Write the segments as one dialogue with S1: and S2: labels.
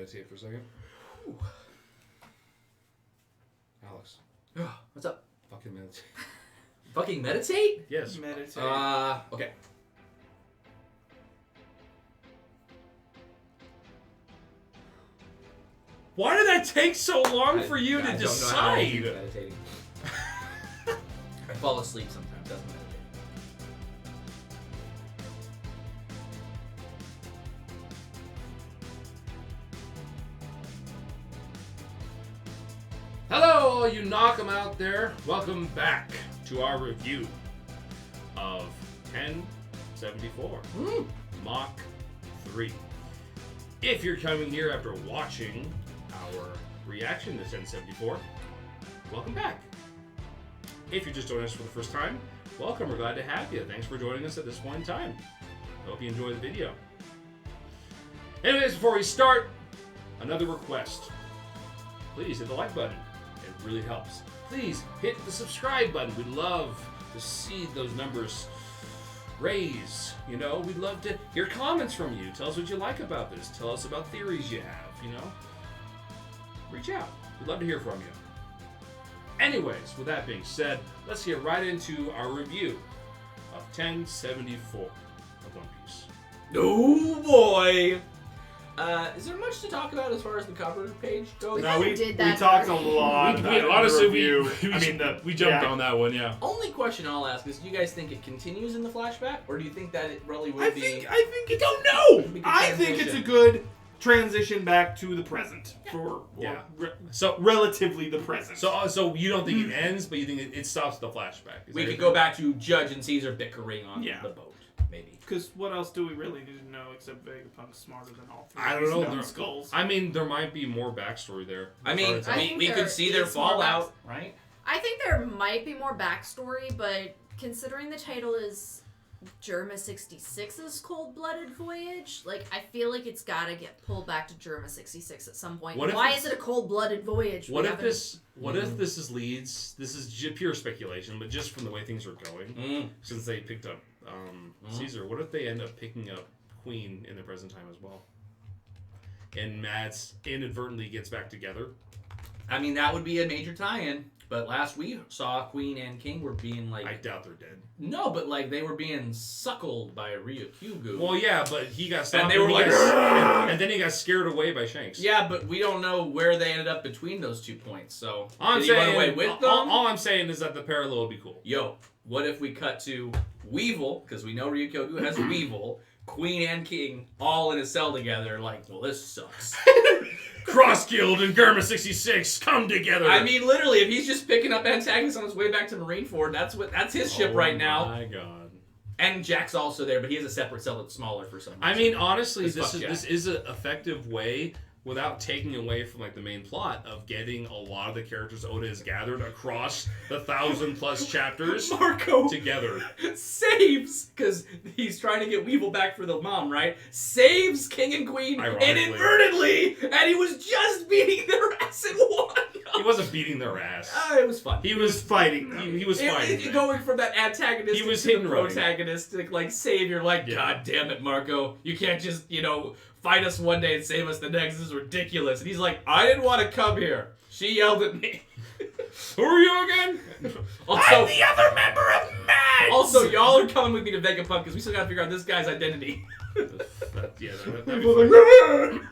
S1: meditate for a second.
S2: Ooh.
S1: Alex.
S2: What's up?
S1: Fucking meditate.
S2: Fucking meditate?
S1: Yes.
S3: Meditate.
S2: Okay.
S1: Why did that take so long for you to decide?
S2: Meditating. I fall asleep sometimes. That's meditating.
S1: Hello, all you knock 'em out there. Welcome back to our review of 1074 Mach 3. If you're coming here after watching our reaction to 1074, welcome back. If you're just joining us for the first time, welcome. We're glad to have you. Thanks for joining us at this point in time. I hope you enjoy the video. Anyways, before we start, another request. Please hit the like button. It really helps. Please hit the subscribe button. We'd love to see those numbers raise. You know, we'd love to hear comments from you. Tell us what you like about this. Tell us about theories you have, you know. Reach out. We'd love to hear from you. Anyways, with that being said, let's get right into our review of 1074 of One Piece.
S2: Oh boy! Is there much to talk about as far as the cover page goes?
S3: No, we
S4: did that
S3: talked a
S4: already.
S3: lot about it in
S1: honestly,
S3: the review.
S1: we jumped on that one, yeah.
S2: Only question I'll ask is, do you guys think it continues in the flashback, or do you think that it really would
S3: I
S2: be...
S3: think it's... don't know!
S2: We can
S3: I think it's a
S2: transition.
S3: good transition back to the present.
S1: So
S3: relatively the present.
S1: So you don't think it ends, but you think it stops the flashback. Is
S2: We
S1: that
S2: could
S1: your-
S2: go back to Judge and Caesar bickering on
S3: Yeah.
S2: the boat, maybe.
S3: Because what else do we really need to know except Vegapunk's smarter than all three
S1: I
S3: of
S1: don't
S3: these
S1: know.
S3: dumb skulls?
S1: I mean, there might be more backstory there.
S2: I mean,
S1: As far as-
S2: we could see their
S4: is more
S2: fallout, right?
S4: I think there might be more backstory, but considering the title is Germa 66's Cold-Blooded Voyage, like, I feel like it's gotta get pulled back to Germa 66 at some point.
S1: What if
S4: Why
S1: it's-
S4: is it a Cold-Blooded Voyage?
S1: What
S4: We
S1: if
S4: haven't-
S1: this? What if this leads? This is pure speculation, but just from the way things are going, since they picked up Caesar, what if they end up picking up Queen in the present time as well? And Mads inadvertently gets back together.
S2: I mean, that would be a major tie-in. But last we saw Queen and King were being like...
S1: I doubt they're dead.
S2: No, but like they were being suckled by Ryukyugu.
S1: Well, yeah, but he got stopped.
S2: And they were like...
S1: and then he got scared away by Shanks.
S2: Yeah, but we don't know where they ended up between those 2 points. So,
S1: All I'm
S2: did he run
S1: saying,
S2: away with them?
S1: all I'm saying is that the parallel would be cool.
S2: Yo, what if we cut to Weevil, because we know Ryukyugu has Weevil, Queen and King, all in a cell together, like, well, this sucks.
S1: Cross Guild and Germa 66 come together.
S2: I mean, literally, if he's just picking up antagonists on his way back to Marineford, that's his ship right now.
S1: Oh my god.
S2: And Jack's also there, but he has a separate cell that's smaller for some reason.
S1: I mean, honestly,
S2: Just fuck
S1: this is an effective way, without taking away from like the main plot, of getting a lot of the characters Oda has gathered across the 1,000+ chapters
S2: Marco
S1: together.
S2: saves, because he's trying to get Weevil back for the mom, right? Saves King and Queen
S1: Ironically.
S2: inadvertently, and he was just beating their ass in one.
S1: He wasn't beating their ass.
S2: It was fun.
S1: He was
S3: fighting them.
S1: He was fighting. them.
S2: Going from that antagonistic
S1: He was
S2: to the
S1: hidden running.
S2: protagonistic, like, savior, like,
S1: Yeah.
S2: God damn it, Marco. You can't just, fight us one day and save us the next. This is ridiculous. And he's like, I didn't want to come here. She yelled at me.
S1: Who are you again?
S2: Also,
S3: I'm the other member of Mads!
S2: Also, y'all are coming with me to Vegapunk because we still gotta figure out this guy's identity.
S1: That'd be fun.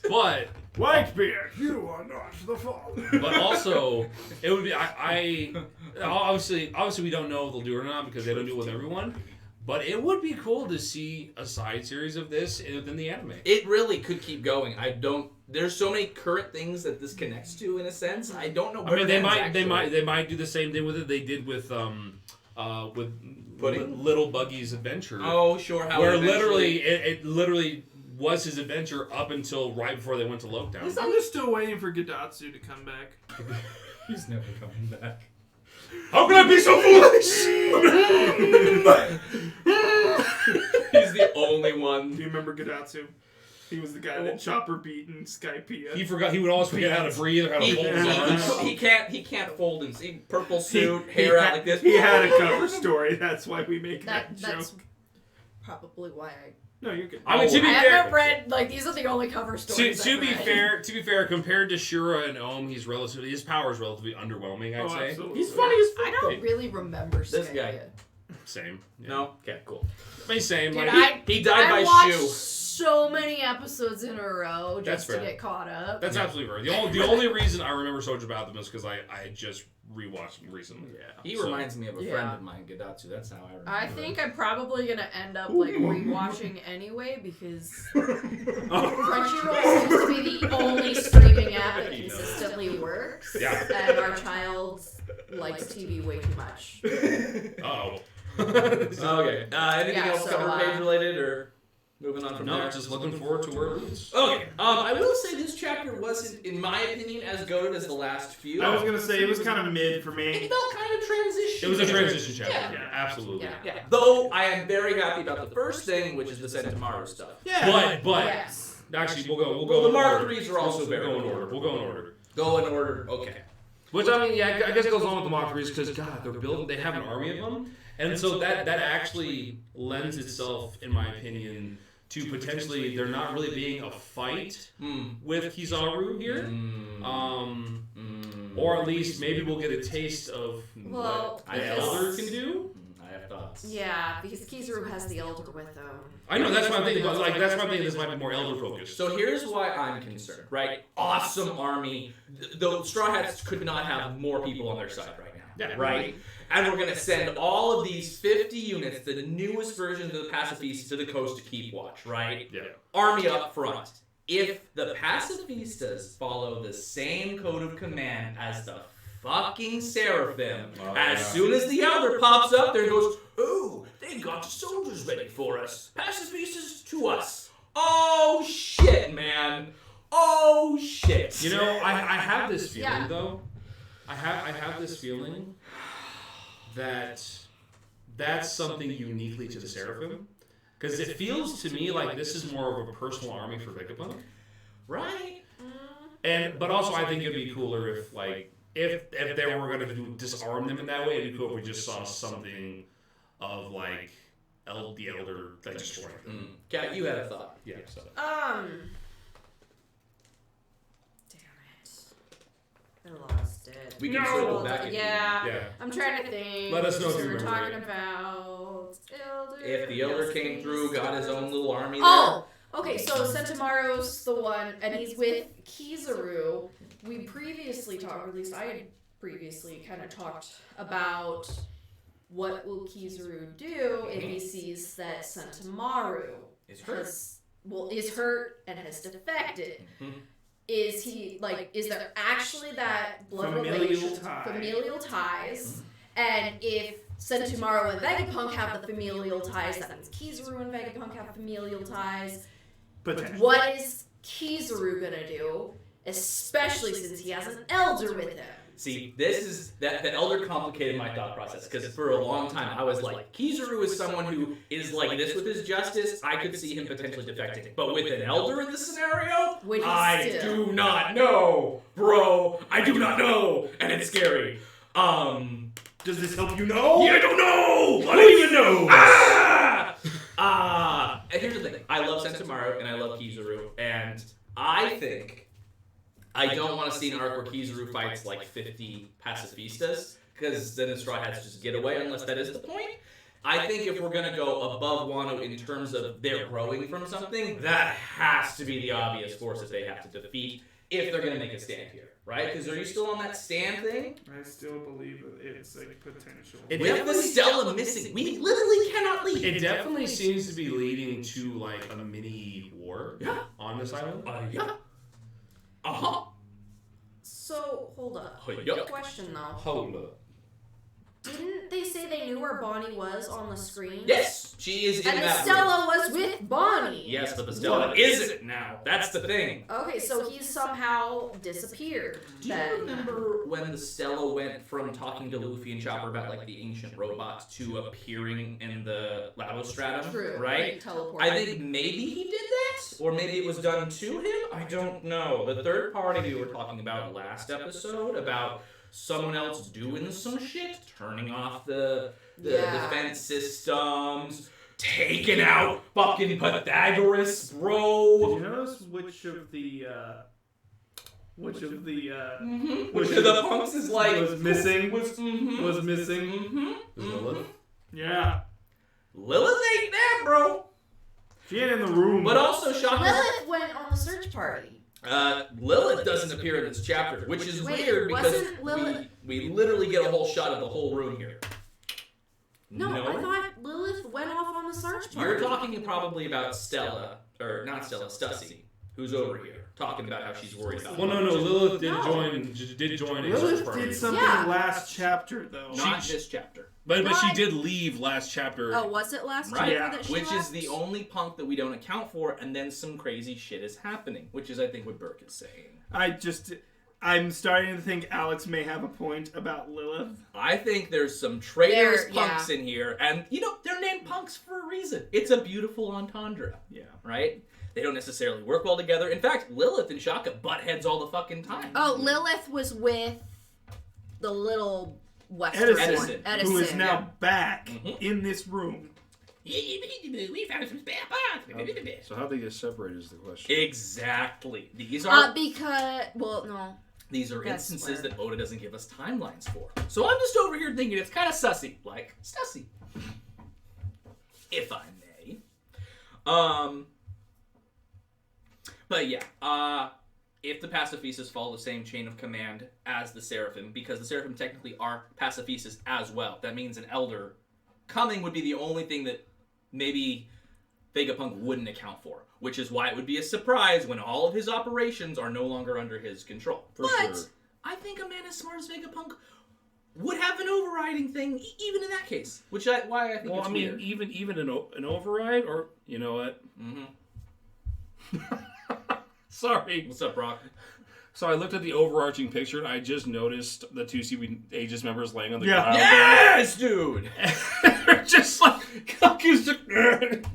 S1: But
S3: Blackbeard, you are not the father.
S1: But also, it would be I obviously we don't know if they'll do it or not because they don't do it with everyone. But it would be cool to see a side series of this within the anime.
S2: It really could keep going. There's so many current things that this connects to in a sense. I don't know where
S1: I mean,
S2: it
S1: they
S2: ends,
S1: might do the same thing with it they did with
S2: Pudding?
S1: Little Buggy's adventure.
S2: Oh, sure. How
S1: where
S2: eventually-
S1: it literally was his adventure up until right before they went to Loketown.
S3: I'm just still waiting for Gadatsu to come back.
S2: He's never coming back.
S1: How can I be so foolish?
S2: He's the only one.
S3: Do you remember Gadatsu? He was the guy that Chopper beat in Skypiea.
S1: He forgot. He would always forget how to breathe or how to hold his arms.
S2: He can't fold and see purple suit, hair out like this.
S3: He had a cover story. That's why we make that joke.
S4: That's probably why I
S3: No, you're good.
S1: I mean, to be
S4: I
S1: fair,
S4: haven't read, like, these are the only cover stories
S1: to
S4: I've
S1: be
S4: read.
S1: fair, compared to Shura and Ohm, his power is relatively underwhelming. I'd say.
S3: Absolutely.
S2: He's funny as fuck.
S4: I don't really remember
S2: This
S4: Skye.
S2: guy.
S1: Same. Yeah.
S2: No? Okay, cool.
S1: I mean, same.
S4: Dude,
S1: Like,
S2: He died
S4: I
S2: by
S4: watched
S2: shoe.
S4: so many episodes in a row
S1: That's
S4: just to
S1: fair.
S4: get caught up.
S1: that's absolutely right. The only reason I remember so much about them is because I had just rewatched them recently.
S2: Yeah. He
S1: So-
S2: reminds me of a
S4: Yeah.
S2: friend of mine, Gadatsu. That's how I remember
S4: I
S2: him.
S4: think I'm probably gonna end up like rewatching anyway because Crunchyroll seems to be the only streaming app that consistently works.
S1: Yeah.
S4: And our child likes TV way too much.
S1: Oh.
S2: Okay. Anything
S4: Yeah,
S2: else
S4: so,
S2: cover page related or moving on from
S1: No,
S2: there?
S1: just looking forward to where it leads.
S2: Okay. I will say this chapter wasn't, in my opinion, as goated as the last few.
S3: I was gonna say it was kind of mid for
S2: It
S3: me.
S2: felt kind of transition.
S1: It was a transition chapter.
S2: Yeah.
S1: Yeah, absolutely.
S4: Yeah.
S2: Yeah. Though I am very happy about the first thing, which is the Sentomaru stuff.
S3: Yeah.
S1: But
S4: Yes.
S1: actually, we'll go.
S2: Well, the
S1: in
S2: Mark
S1: order.
S2: IIIs are also very
S1: We'll go in
S2: good.
S1: order. We'll go in order.
S2: Go in order. Okay.
S1: Which I mean, yeah, I guess it goes on with the Mach 3s because God, they're building. They have an army of them, and so that actually lends itself, in my opinion, to potentially there not really being a fight with Kizaru here, or at least maybe we'll get a taste of
S4: Well,
S1: what the
S4: because-
S1: Elder can do.
S2: I have thoughts.
S4: Yeah, because Kizaru has the Elder with him.
S1: I know that's what I'm thinking about. Like that's why I'm thinking this might be more Elder focused.
S2: So here's why I'm concerned, right? Awesome army. The Straw Hats could not have more people on their side right now.
S1: Yeah.
S2: Right? And we're going to send all of these 50 units, the newest versions of the Pacifistas, to the coast to keep watch, right?
S1: Yeah.
S2: Army up front. If the Pacifistas follow the same code of command as the fucking Seraphim, as soon as the Elder pops up there and goes, "Oh, they got the soldiers ready for us. Pacifistas to us." Oh shit, man. Oh shit.
S1: You know, I have this feeling
S4: Yeah.
S1: though. I have this feeling that that's something uniquely to the Seraphim, because it feels to me like this is more of a personal army for Vegapunk.
S2: Right?
S1: But also I think it'd be cooler if if they were going to disarm them in that way, it'd be cool if we just saw something of like the Elder like destroying them.
S2: Kat, you had a thought.
S1: Yeah. So.
S4: Damn it. I lost it.
S2: We can
S3: No.
S2: circle back if you
S4: Yeah.
S1: Yeah.
S4: I'm trying to think.
S1: Let us know if you
S4: we're
S1: remember
S4: talking
S1: it.
S4: about Elder.
S2: If the Elder
S4: yes,
S2: came through, got his own little army there.
S4: Oh, okay. So Sentomaru's the one, and he's with Kizaru. We previously talked, or at least I had previously kind of talked about what will Kizaru do if he sees that Sentomaru
S2: Is hurt.
S4: is hurt and has defected. Is he is there actually that blood familial ties? And if Sentomaru and Vegapunk have the familial ties, that means Kizaru and Vegapunk have familial ties.
S3: Potentially.
S4: What is Kizaru gonna do? Especially since he has an Elder with him.
S2: See, this is that the Elder complicated my thought process because for a long time I was like, Kizaru is someone who is like this with his justice. I could see him potentially defecting, but with an Elder in the scenario,
S4: Would he
S2: I
S4: still?
S2: do not know, bro. I do not know, and it's scary.
S3: Does this help you know?
S2: I don't know. I don't even know. And here's the thing: I love Sentomaru and I love Kizaru, and I think I don't want to see an arc where Kizaru fights like 50 pacifistas, because then the Straw Hats just get away, unless that is the point. I think if we're going to go above Wano in terms of they're growing from something, that has to be the obvious force that they have to defeat if they're going to make a stand here, right? Because are you still on that stand thing?
S3: I still believe it's like potential.
S2: With the Stella missing, we literally cannot leave.
S1: It definitely seems to be leading to like a mini war on this island.
S2: Yeah. Uh-huh.
S4: So hold up.
S2: Yup.
S4: Question though.
S1: Hold up.
S4: Didn't they say they knew where Bonnie was on the screen?
S2: Yes, she is in
S4: And
S2: that
S4: Estella was with Bonnie.
S2: Yes, but the Stella isn't now. That's the thing.
S4: Okay, so he's somehow disappeared.
S2: Do you remember when the Stella went from talking to Luffy and Chopper about like the ancient robots to appearing in the Lavostratum?
S4: True.
S2: Right?
S4: Teleport.
S2: I think maybe he did that, or maybe it was done to him. I don't know. The third party we were talking about last episode about someone else doing some shit, turning off the defense systems, taking out fucking Pythagoras, bro.
S3: Did you notice which of the
S2: Which of the punks is like
S3: was missing?
S2: Was
S3: missing?
S1: Lilith?
S3: Yeah.
S2: Lilith ain't there, bro.
S3: She ain't in the room.
S2: But also Shaka.
S4: Lilith went on the search party.
S2: Lilith doesn't appear in this chapter, which is weird because
S4: wasn't Lilith...
S2: we literally get a whole shot of the whole room here.
S4: No, I thought Lilith went off on the search party.
S2: You're talking probably about Stella, or not Stella, Stussy, who's over here, talking about how she's worried about.
S1: Well, no, Lilith did join.
S3: Lilith did something last chapter, though.
S2: Not this chapter.
S1: But she did leave last chapter.
S4: Oh, was it last
S2: right?
S4: chapter that she
S2: Which
S4: left?
S2: is the only punk that we don't account for, and then some crazy shit is happening, which is, I think, what Burke is saying.
S3: I'm starting to think Alex may have a point about Lilith.
S2: I think there's some traitorous punks in here, and, they're named punks for a reason. It's a beautiful entendre.
S3: Yeah.
S2: Right? They don't necessarily work well together. In fact, Lilith and Shaka butt heads all the fucking time.
S4: Oh, Lilith was with the little Western
S2: Edison.
S3: Who is now back in this room.
S2: We found some spare parts.
S1: So how they get separated is the question.
S2: Exactly. These are These are
S4: That's
S2: instances
S4: where-
S2: that Oda doesn't give us timelines for. So I'm just over here thinking it's kind of sussy, like Stussy, if I may. But yeah, if the Pacifistas follow the same chain of command as the Seraphim, because the Seraphim technically are Pacifistas as well, that means an Elder coming would be the only thing that maybe Vegapunk wouldn't account for, which is why it would be a surprise when all of his operations are no longer under his control.
S1: For sure.
S2: I think a man as smart as Vegapunk would have an overriding thing, even in that case. Which why I think it's weird.
S1: even an override, or you know what? Sorry.
S2: What's up, Brock?
S1: So I looked at the overarching picture, and I just noticed the two CB Aegis members laying on the ground.
S2: Yes, dude!
S1: Just like,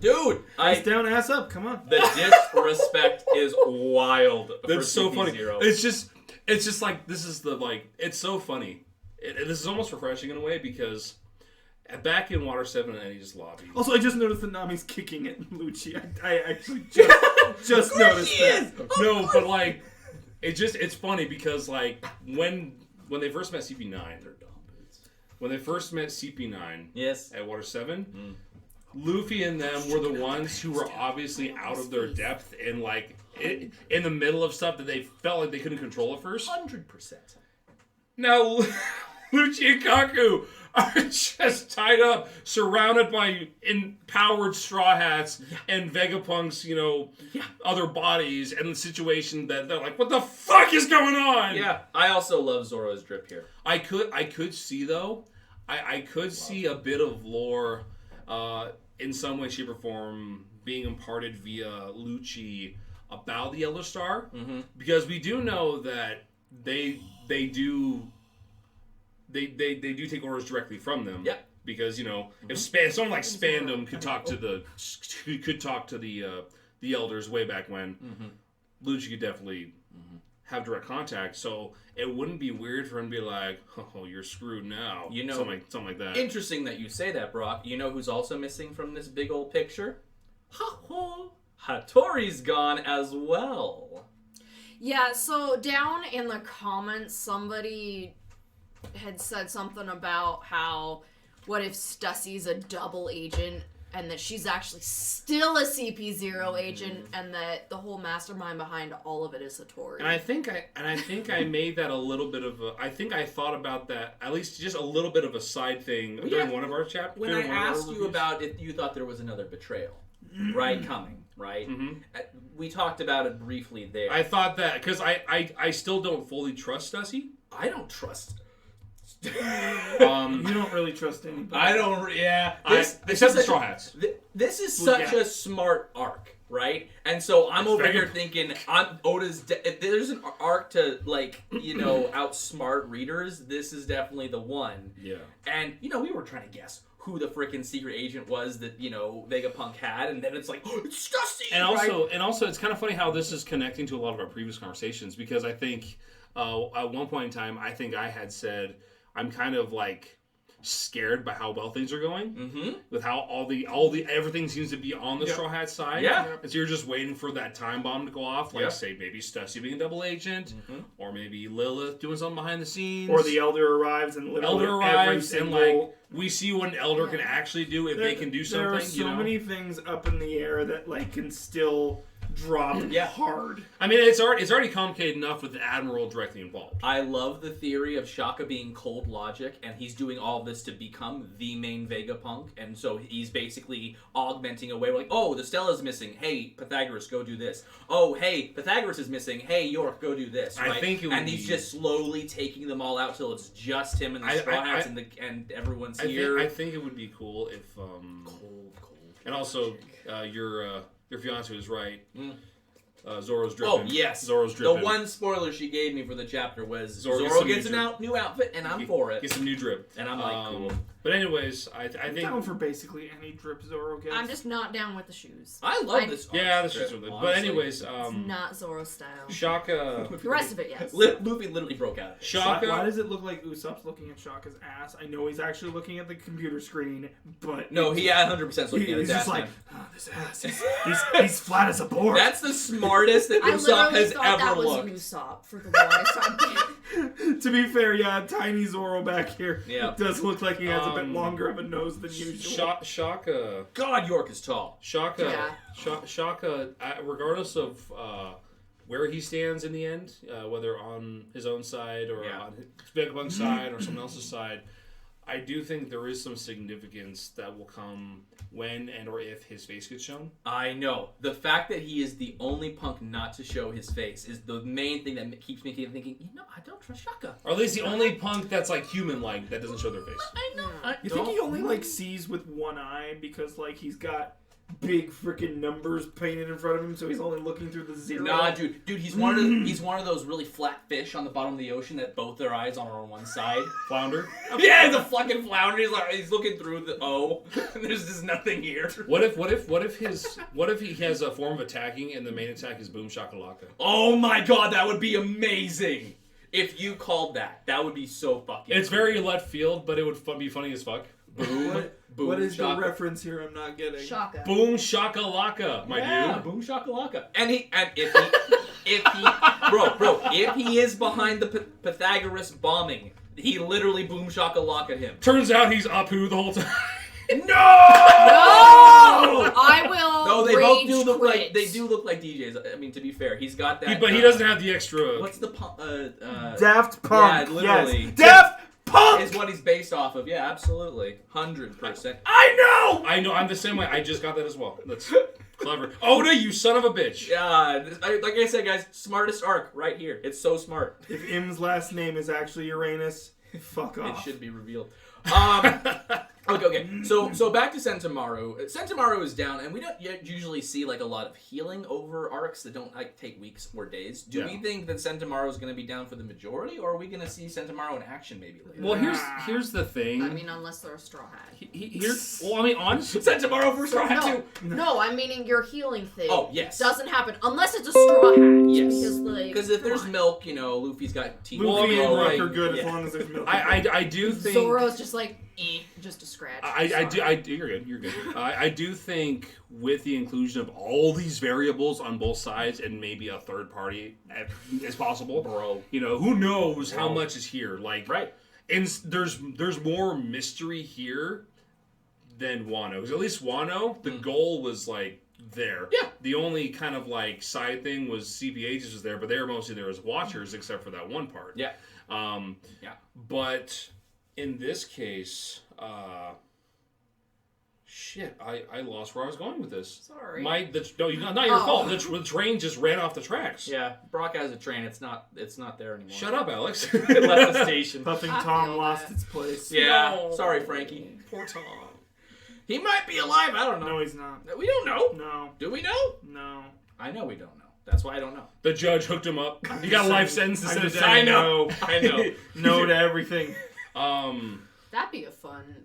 S2: dude!
S3: Ass down, ass up, come on.
S2: The disrespect is wild.
S1: That's so funny.
S2: CP0.
S1: It's just like, this is the, like, it's so funny. This is almost refreshing in a way, because back in Water 7 and Eddie's lobby.
S3: Also, I just noticed that Nami's kicking at Lucci. I actually just noticed that.
S1: No, but like, it's funny because like when they first met CP9, they're dumb dudes. When they first met CP9,
S2: yes,
S1: at Water 7, Luffy and them were the ones who were obviously out of their depth and like in the middle of stuff that they felt like they couldn't control at first.
S2: 100%.
S1: Now, Lucci and Kaku are just tied up, surrounded by empowered Straw Hats and Vegapunk's, other bodies, and the situation that they're like, what the fuck is going on?
S2: Yeah, I also love Zoro's drip here.
S1: I could see, though, I could see a bit of lore in some way, shape, or form being imparted via Lucci about the Elder Star, because we do know that they do take orders directly from them.
S2: Yeah.
S1: Because if someone like Spandam could talk to the elders way back when, Lucci could definitely have direct contact. So it wouldn't be weird for him to be like, "Oh, you're screwed now." Something like that.
S2: Interesting that you say that, Brock. You know who's also missing from this big old picture? Hattori's gone as well.
S4: Yeah. So down in the comments, somebody had said something about how, what if Stussy's a double agent and that she's actually still a CP0 agent and that the whole mastermind behind all of it is Hattori.
S1: And I think I made that a little bit of I think I thought about that at least just a little bit of a side thing during one of our chapters.
S2: When I asked you about if you thought there was another betrayal, coming, right? We talked about it briefly there.
S1: I thought that because I still don't fully trust Stussy.
S2: I don't trust.
S3: You don't really trust anybody.
S2: I don't. Yeah.
S1: Except the Straw Hats.
S2: This is such a smart arc, right? And so I'm over here thinking, if there's an arc to outsmart readers, this is definitely the one.
S1: Yeah.
S2: And we were trying to guess who the freaking secret agent was that Vegapunk had, and then it's like, oh, it's Stussy.
S1: And also, it's kind of funny how this is connecting to a lot of our previous conversations, because I think at one point in time, I think I had said, I'm kind of like scared by how well things are going.
S2: Mm-hmm.
S1: With how all the everything seems to be on the Straw Hat side.
S2: Yeah.
S1: And so you're just waiting for that time bomb to go off, like
S2: Yep.
S1: say maybe Stussy being a double agent, or maybe Lilith doing something behind the scenes.
S3: Or the Elder arrives and literally
S1: Elder
S3: every
S1: arrives and
S3: single...
S1: like we see what an Elder can actually do if they can do something.
S3: There are so many things up in the air that like can still drop hard.
S1: I mean, it's already complicated enough with the Admiral directly involved.
S2: I love the theory of Shaka being cold logic, and he's doing all this to become the main Vegapunk, and so he's basically augmenting away. Like, oh, the Stella's missing. Hey, Pythagoras, go do this. Oh, hey, Pythagoras is missing. Hey, York, go do this. Right?
S1: I think it would
S2: and he's just slowly taking them all out till it's just him and the Straw Hats and everyone's here.
S1: I think it would be cool if
S2: cold.
S1: And also, your fiance was right. Zoro's dripping.
S2: Oh, yes.
S1: Zoro's dripping.
S2: The one spoiler she gave me for the chapter was Zoro
S1: gets some
S2: gets a new outfit, and I'm for it.
S1: Gets some new drip.
S2: And I'm like, cool.
S1: But anyways, I
S3: I'm
S1: think...
S3: down for basically any drip Zoro gets.
S4: I'm just not down with the shoes.
S2: I love this.
S1: Yeah, that's just really... But anyways,
S4: It's not Zoro style.
S1: Shaka...
S4: The rest of it, yes.
S2: Luffy literally broke out.
S1: Shaka...
S3: Why does it look like Usopp's looking at Shaka's ass? I know he's actually looking at the computer screen, but...
S2: No, he 100% looking at his
S3: he's just
S2: ass.
S3: like,
S2: Man.
S3: oh, this ass, he's flat as a board.
S2: That's the smartest that
S4: I
S2: Usopp
S4: literally
S2: has
S4: thought
S2: ever
S4: that was
S2: looked.
S4: Usopp for the longest time.
S3: To be fair, yeah, tiny Zoro back here does look like he has a bit longer of a nose than usual.
S1: Shaka...
S2: God, York is tall.
S1: Shaka, regardless of where he stands in the end, whether on his own side or on Vegapunk's side or someone else's side, I do think there is some significance that will come when and or if his face gets shown.
S2: I know. The fact that he is the only punk not to show his face is the main thing that keeps me thinking, I don't trust Shaka.
S1: Or at least the only punk that's like human-like that doesn't show their face.
S2: I know.
S3: You think he only like sees with one eye because like he's got big freaking numbers painted in front of him, so he's only looking through the zero?
S2: Nah, dude, he's one of those really flat fish on the bottom of the ocean that both their eyes are on one side.
S1: Flounder?
S2: Yeah, the fucking flounder. He's looking through the O, and there's just nothing here.
S1: What if he has a form of attacking and the main attack is Boom Shakalaka?
S2: Oh my god, that would be amazing. If you called that, that would be so fucking
S1: It's
S2: cool.
S1: very left field, but it would be funny as fuck.
S2: Boom. Boom
S3: What is
S2: Shaka.
S3: the reference here I'm not getting?
S4: Shaka.
S1: Boom Shakalaka, my dude.
S2: Boom shakalaka. And if he is behind the Pythagoras bombing, he literally boom shakalaka him.
S1: Turns out he's Apu the whole time.
S4: No! I will.
S2: No, they
S4: rage
S2: both do look
S4: quit.
S2: like they do look like DJs. I mean, to be fair, he's got that.
S1: But he doesn't have the extra.
S2: What's the
S3: Daft Punk.
S2: Yeah, literally.
S3: Yes. Daft Punk
S2: is what he's based off of. Yeah, absolutely, 100%.
S3: I know.
S1: I'm the same way. I just got that as well. That's clever. Oda, you son of a bitch.
S2: Yeah, like I said, guys, smartest arc right here. It's so smart.
S3: If Im's last name is actually Uranus, fuck
S2: It
S3: off.
S2: should be revealed. Okay. So back to Sentomaru. Sentomaru is down, and we don't usually see like a lot of healing over arcs that don't like take weeks or days. Do we think that Sentomaru is going to be down for the majority, or are we going to see Sentomaru in action maybe later?
S1: Well, here's the thing.
S4: I mean, unless they're a straw hat.
S1: Honestly,
S2: Sentomaru for Straw Hat
S4: No,
S2: too.
S4: no, I'm meaning your healing thing.
S2: Oh, yes.
S4: Doesn't happen unless it's a straw hat.
S2: Yes.
S4: Because
S2: if there's milk, Luffy's got teeth.
S3: Luffy and Brook
S1: right.
S3: are good as long as there's milk.
S1: I do think
S4: Zoro's just like, just a scratch.
S1: You're good. I do think with the inclusion of all these variables on both sides and maybe a third party as possible,
S2: Bro.
S1: Who knows how much is here? Like,
S2: Right.
S1: And there's more mystery here than Wano. Because at least Wano, the goal was like there.
S2: Yeah.
S1: The only kind of like side thing was CPHs was there, but they were mostly there as watchers, except for that one part.
S2: Yeah.
S1: But in this case, shit, I lost where I was going with this.
S4: Sorry.
S1: Not your fault. The train just ran off the tracks.
S2: Yeah, Brock has a train. It's not there anymore.
S1: Shut up, Alex.
S2: It left the station.
S3: Puffing
S4: I
S3: Tom
S4: feel
S3: lost
S4: that.
S3: its place.
S2: Yeah.
S1: No.
S2: Sorry, Frankie.
S1: Poor Tom.
S2: He might be alive. I don't know.
S3: No, he's not.
S2: We don't know.
S3: No.
S2: Do we know?
S3: No.
S2: I know we don't know. That's why I don't know.
S1: The judge hooked him up. He got a life sentence instead of
S3: just
S1: death.
S3: saying
S2: I know.
S3: No to everything.
S4: That'd be a fun,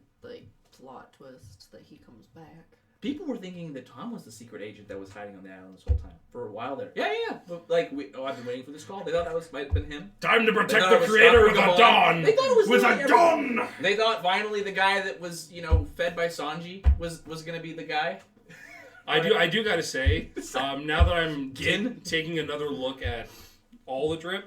S4: plot twist that he comes back.
S2: People were thinking that Tom was the secret agent that was hiding on the island this whole time for a while there. Yeah. But, like, I've been waiting for this call. They thought that might have been him.
S1: Time to
S2: They
S1: protect
S2: thought
S1: the
S2: it was
S1: creator of
S2: Scott
S1: the dawn.
S2: They thought it was
S1: with
S2: literally
S1: a dawn.
S2: They thought finally the guy that was, fed by Sanji was going to be the guy.
S1: I do gotta say, now that I'm taking another look at all the drip,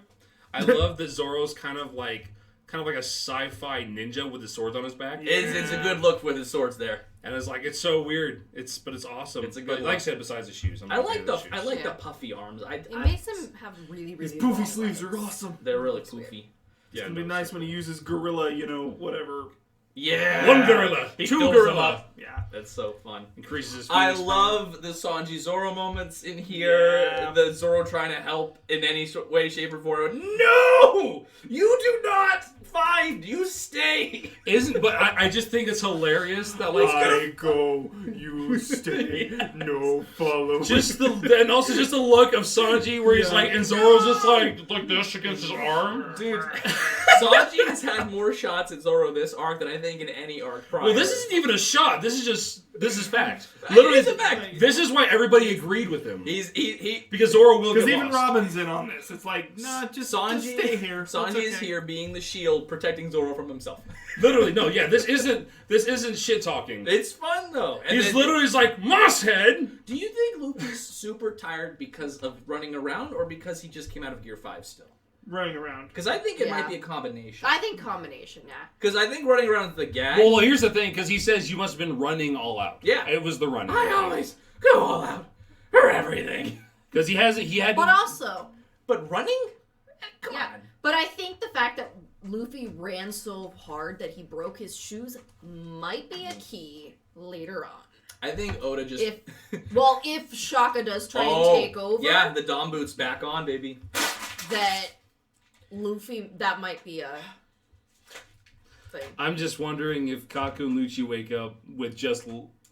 S1: I love that Zoro's kind of like a sci-fi ninja with his swords on his back.
S2: It's a good look with his swords there.
S1: And it's so weird. But it's awesome.
S2: It's a good
S1: but like I
S2: look.
S1: said, besides the shoes,
S2: I like the
S4: Yeah.
S2: puffy arms.
S4: It makes him have really, really
S3: His poofy
S4: long
S3: sleeves
S4: legs.
S3: are awesome.
S2: They're really
S4: It's weird.
S2: poofy.
S3: It's gonna be nice when he uses gorilla, whatever.
S2: Yeah.
S1: One gorilla,
S2: He
S1: two
S2: fills
S1: gorilla.
S2: them up.
S3: Yeah.
S2: That's so fun.
S1: Increases his
S2: I
S1: phoenix power.
S2: love the Sanji Zoro moments in here.
S3: Yeah.
S2: The Zoro trying to help in any way, shape, or form. No! You do not find. You stay.
S1: But I just think it's hilarious that like
S3: I go, you stay, no follow.
S1: and also just the look of Sanji where he's
S3: Yeah.
S1: like, and Zoro's just like this against his arm.
S2: Dude, Sanji has had more shots at Zoro this arc than I think in any arc prior.
S1: Well, this isn't even a shot. This is fact.
S2: Literally, it's a fact.
S1: This is why everybody agreed with him.
S2: He
S1: Because Zoro will
S3: Because
S1: get
S3: even
S1: lost.
S3: Robin's in on this. It's like, nah, just stay here.
S2: Sanji
S3: It's
S2: is
S3: okay.
S2: here being the shield, protecting Zoro from himself.
S1: Literally, no, yeah, this isn't shit talking.
S2: It's fun though. And
S1: He's
S2: then-
S1: literally just like Mosshead.
S2: Do you think Luffy's super tired because of running around, or because he just came out of Gear 5 still?
S3: Running around.
S2: Because I think it
S4: Yeah.
S2: might be a combination.
S4: I think combination, yeah.
S2: Because I think running around is the gag.
S1: Well, here's the thing, because he says you must have been running all out.
S2: Yeah.
S1: It was the running.
S2: I always go all out for everything.
S1: Because he had.
S4: But also,
S2: But running? Come
S4: yeah.
S2: on.
S4: But I think the fact that Luffy ran so hard that he broke his shoes might be a key later on.
S2: I think Oda just...
S4: If Shaka does try and take over,
S2: Yeah, the Dom boots back on, baby.
S4: that Luffy, that might be a thing.
S1: I'm just wondering if Kaku and Lucci wake up with just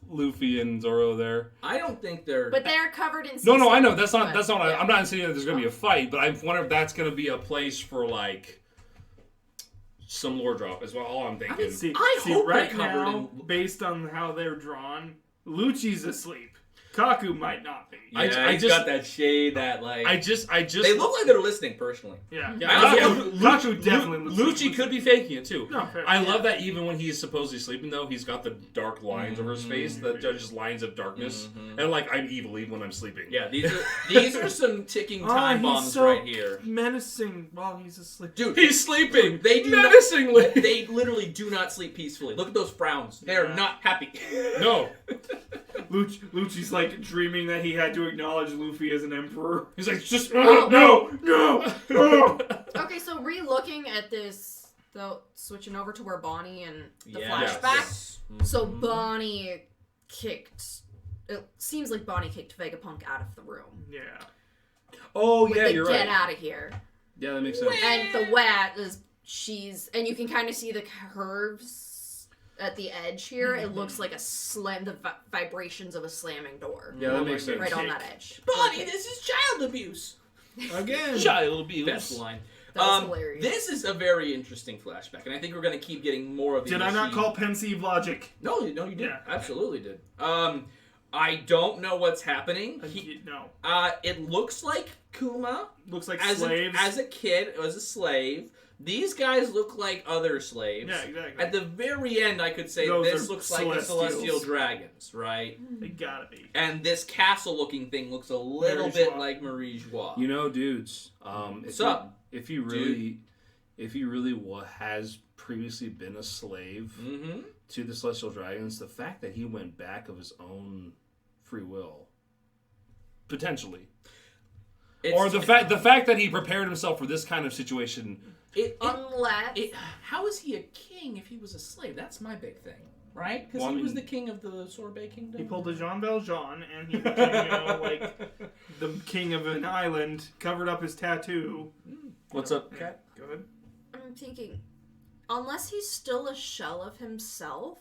S1: Luffy and Zoro there.
S2: I don't think they're...
S4: But they're covered in
S1: No, I know
S4: season,
S1: that's not.
S4: but, yeah.
S1: I'm not saying that there's gonna be a fight, but I wonder if that's gonna be a place for like some lore drop. Is all I'm thinking.
S3: See,
S2: I hope
S3: right
S2: they're covered
S3: now, based on how they're drawn, Lucci's asleep. Kaku might not be.
S2: Yeah,
S1: I
S2: he's
S1: just-
S2: got that shade, that like...
S1: I just.
S2: They look like they're listening, personally.
S3: Yeah.
S1: Kaku
S3: definitely looks
S1: Lucci could be faking it too.
S3: No, fair.
S1: I love that even when he's supposedly sleeping though, he's got the dark lines over his face that are just lines of darkness. And like I'm evil even when I'm sleeping.
S2: Yeah, these are some ticking time
S3: he's
S2: bombs
S3: so
S2: right here.
S3: menacing while he's asleep.
S2: Dude,
S1: He's sleeping.
S2: They do not-
S1: menacingly.
S2: they literally do not sleep peacefully. Look at those frowns. They are
S3: Yeah.
S2: not happy.
S1: No.
S3: Lucci's like dreaming that he had to acknowledge Luffy as an emperor.
S1: He's like just
S3: No!
S4: Okay, so re-looking at this, though, switching over to where Bonnie and the
S2: Yes.
S4: flashback. So Bonnie kicked. It seems like Bonnie kicked Vegapunk out of the room.
S3: Yeah.
S1: Oh
S4: With
S1: yeah,
S4: the
S1: you're
S4: get
S1: right.
S4: out of here.
S1: Yeah, that makes sense.
S4: And the wet is and you can kind of see the curves at the edge here. It looks like a slam, the vibrations of a slamming door.
S1: Yeah, that makes sense.
S4: Right on that edge.
S2: Bonnie, this is child abuse.
S3: Again.
S1: Child abuse.
S2: Best line.
S4: That was hilarious.
S2: This is a very interesting flashback, and I think we're going to keep getting more of these.
S3: Did I not call pensive logic?
S2: No, you did.
S3: Yeah.
S2: Absolutely did. I don't know what's happening.
S3: No.
S2: It looks like Kuma
S3: Looks like
S2: as
S3: slaves.
S2: as a kid, as a slave. These guys look like other slaves.
S3: Yeah, exactly.
S2: At the very end, I could say
S3: Those
S2: this
S3: are
S2: looks like the
S3: celestials.
S2: celestial dragons, right?
S3: They gotta be.
S2: And this castle-looking thing looks a little
S3: Marie
S2: bit
S3: Joie.
S2: like Marie Joie.
S1: You know, dudes.
S2: What's up?
S1: If he really has previously been a slave
S2: Mm-hmm.
S1: to the Celestial Dragons, the fact that he went back of his own free will, potentially, or the fact that he prepared himself for this kind of situation.
S4: Unless
S2: How is he a king if he was a slave? That's my big thing, right? Because
S1: Well,
S2: he was the king of the Sorbet Kingdom.
S3: He pulled a Jean Valjean and he became, like the king of an island, covered up his tattoo.
S1: What's up, Kat?
S3: Go ahead.
S4: I'm thinking, unless he's still a shell of himself,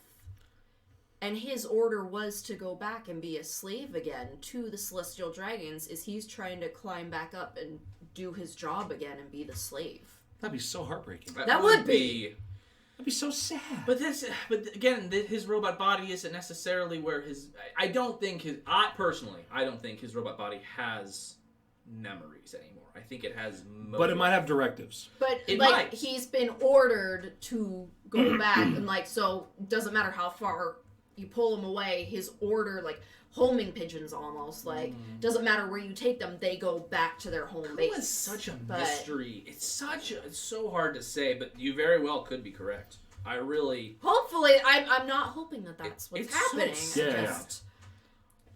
S4: and his order was to go back and be a slave again to the Celestial Dragons, is he's trying to climb back up and do his job again and be the slave.
S1: That'd be so heartbreaking.
S4: That would be.
S1: That'd be so sad.
S2: But again, his robot body isn't necessarily where his. I don't think his. I don't think his robot body has memories anymore. I think it has.
S1: But it might have directives.
S4: But
S2: It
S4: like
S2: might.
S4: he's been ordered to go back, and like so, it doesn't matter how far you pull him away. His order, like homing pigeons, almost like doesn't matter where you take them, they go back to their home base.
S2: It's such a mystery. It's so hard to say, but you very well could be correct. I really.
S4: Hopefully, I'm not hoping that that's what's
S2: It's
S4: happening.
S2: so
S1: sad.
S4: Just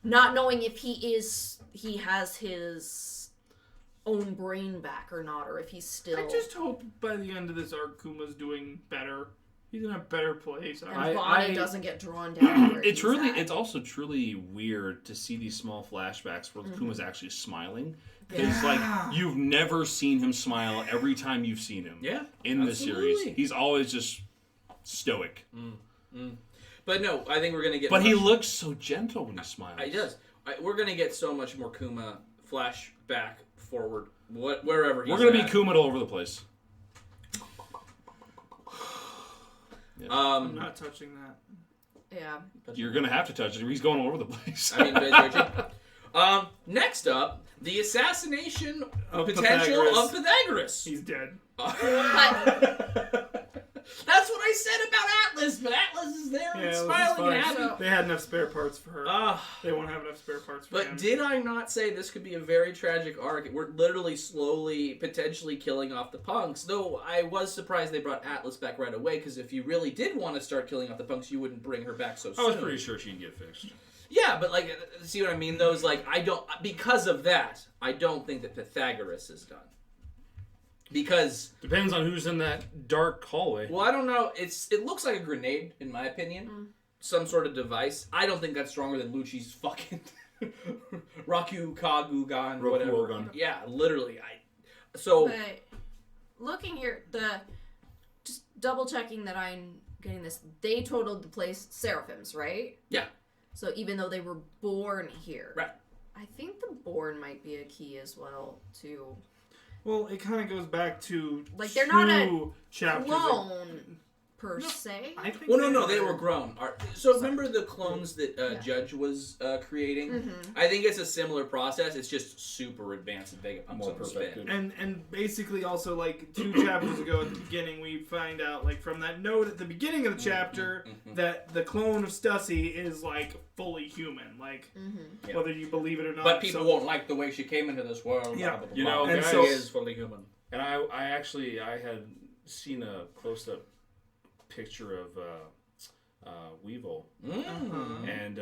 S4: not knowing if he has his own brain back or not, or if he's still.
S3: I just hope by the end of this arc, Kuma's doing better. He's in a better place.
S4: and Bonnie doesn't get drawn down. Where
S1: It's
S4: he's
S1: really,
S4: at.
S1: it's also truly weird to see these small flashbacks where Kuma's actually smiling. Because like you've never seen him smile every time you've seen him.
S2: Yeah.
S1: In the series,
S2: absolutely.
S1: he's always just stoic.
S2: But no, I think we're gonna get.
S1: But he looks so gentle when he smiles.
S2: He does. We're gonna get so much more Kuma flashback forward, wherever he's
S1: We're gonna be
S2: at.
S1: Kuma'd all over the place.
S3: I'm not touching that.
S4: Yeah.
S1: You're gonna have to touch it. He's going all over the place.
S2: I mean, very true. Next up, the assassination
S3: Of
S2: potential
S3: Pythagoras.
S2: of Pythagoras.
S3: He's dead.
S2: That's what I said about Atlas, but Atlas is there and
S3: Yeah,
S2: smiling and happy.
S4: So-
S3: They had enough spare parts for her.
S2: Ah.
S3: They won't have enough spare parts for him.
S2: But did I not say this could be a very tragic arc? We're literally slowly, potentially killing off the punks. Though I was surprised they brought Atlas back right away, because if you really did want to start killing off the punks, you wouldn't bring her back so soon.
S1: I was pretty sure she'd get fixed.
S2: Yeah, but like, see what I mean? Those like, because of that, I don't think that Pythagoras is done. Because
S1: Depends on who's in that dark hallway.
S2: well, I don't know. It looks like a grenade, in my opinion. Some sort of device. I don't think that's stronger than Lucci's fucking Rakukagugan, whatever.
S1: Rokugan.
S2: Yeah, literally. So
S4: But looking here, just double checking that I'm getting this. They totaled the place seraphims, right?
S2: yeah,
S4: So even though they were born here,
S2: right.
S4: I think the born might be a key as well too.
S3: Well, it kind of goes back to
S4: Like, they're not a
S3: two chapters.
S4: Clone per se.
S3: I think
S2: Well, no, they were grown. So remember the clones that
S4: Yeah.
S2: Judge was creating?
S4: Mm-hmm.
S2: I think it's a similar process. It's just super advanced and Vegapunk
S1: More
S2: on the spin.
S1: perfected.
S3: And basically also like 2 chapters ago at the beginning we find out like from that note at the beginning of the chapter that the clone of Stussy is like fully human, like
S4: Mm-hmm.
S2: Yeah.
S3: whether you believe it or not.
S2: But people
S3: so-
S2: won't like the way she came into this world.
S3: Yeah.
S2: Blah, blah, blah,
S1: You
S2: blah.
S1: know,
S3: and
S1: guys,
S3: so-
S2: she is fully human.
S1: And I had seen a close-up picture of Weevil, and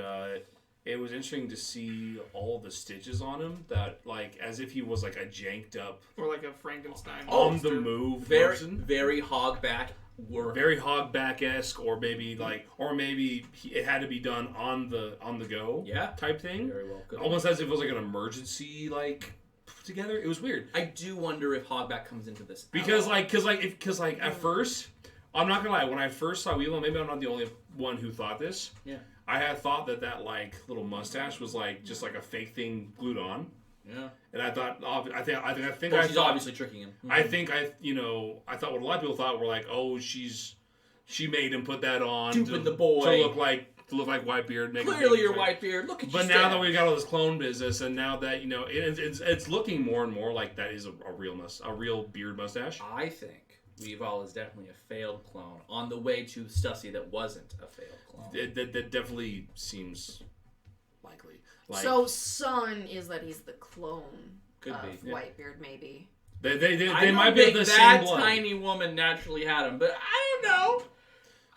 S1: it was interesting to see all the stitches on him. That like as if he was like a janked up
S3: or like a Frankenstein
S1: on
S3: monster.
S1: the move
S2: Very,
S1: person.
S2: very hogback work.
S1: Very hogback-esque, or maybe it had to be done on the go,
S2: Yeah.
S1: type thing.
S2: Very well. Good.
S1: Almost as if it was like an emergency, like put together. It was weird
S2: I do wonder if hogback comes into this
S1: because at first, I'm not gonna lie. When I first saw Weevil, maybe I'm not the only one who thought this.
S2: Yeah.
S1: I had thought that like little mustache was like just like a fake thing glued on,
S2: Yeah.
S1: and I thought
S2: Well, she's
S1: thought,
S2: obviously tricking him.
S1: I thought what a lot of people thought were like, oh, she made him put that on
S2: Duping the boy.
S1: to look like Whitebeard. make him
S2: Clearly,
S1: think
S2: you're
S1: he's like-
S2: Whitebeard. Look at you.
S1: But now that we've got all this clone business, and now that it's looking more and more like that is a real beard mustache.
S2: I think Weevil is definitely a failed clone on the way to Stussy that wasn't a failed clone.
S1: That definitely seems likely. Like,
S4: So Sun is that he's the clone
S2: Could
S4: of
S2: be, yeah.
S4: Whitebeard, maybe.
S1: they
S2: I
S1: might
S2: don't
S1: be of
S2: think
S1: the
S2: that
S1: same blood.
S2: tiny woman naturally had him, but I don't know.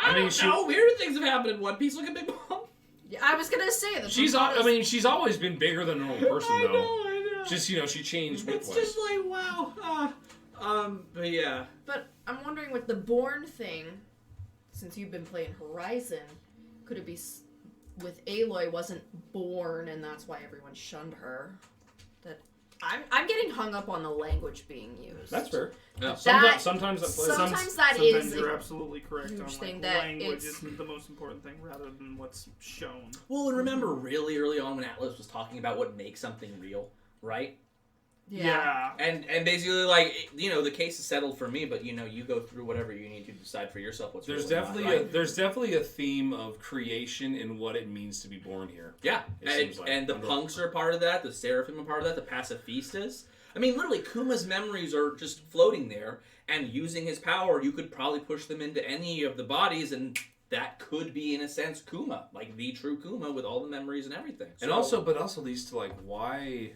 S2: I
S1: mean,
S2: don't know. Weird things have happened in One Piece. Look at Big Mom.
S4: Yeah, I was gonna say that.
S1: She's always been bigger than a normal person
S2: I
S1: though.
S2: know.
S1: Just she changed
S2: It's
S1: width-wise.
S2: just like wow. But yeah.
S4: But I'm wondering with the born thing, since you've been playing Horizon, could it be with Aloy wasn't born and that's why everyone shunned her? That I'm getting hung up on the language being used.
S1: That's fair.
S2: Yeah.
S1: Sometimes that plays.
S4: Sometimes
S3: Sometimes you're absolutely correct
S4: huge
S3: on
S4: thing
S3: like
S4: that
S3: language
S4: it's-
S3: isn't the most important thing rather than what's shown.
S2: Well, and remember really early on when Atlas was talking about what makes something real, right?
S3: Yeah.
S2: And basically, like, you know, the case is settled for me, but, you know, you go through whatever you need to decide for yourself what's
S1: There's
S2: really
S1: definitely a theme of creation in what it means to be born here.
S2: Yeah,
S1: Like
S2: and the punks are a part of that, the Seraphim are part of that, the pacifistas. I mean, literally, Kuma's memories are just floating there, and using his power, you could probably push them into any of the bodies, and that could be, in a sense, Kuma, like the true Kuma with all the memories and everything.
S1: And also leads to, like, why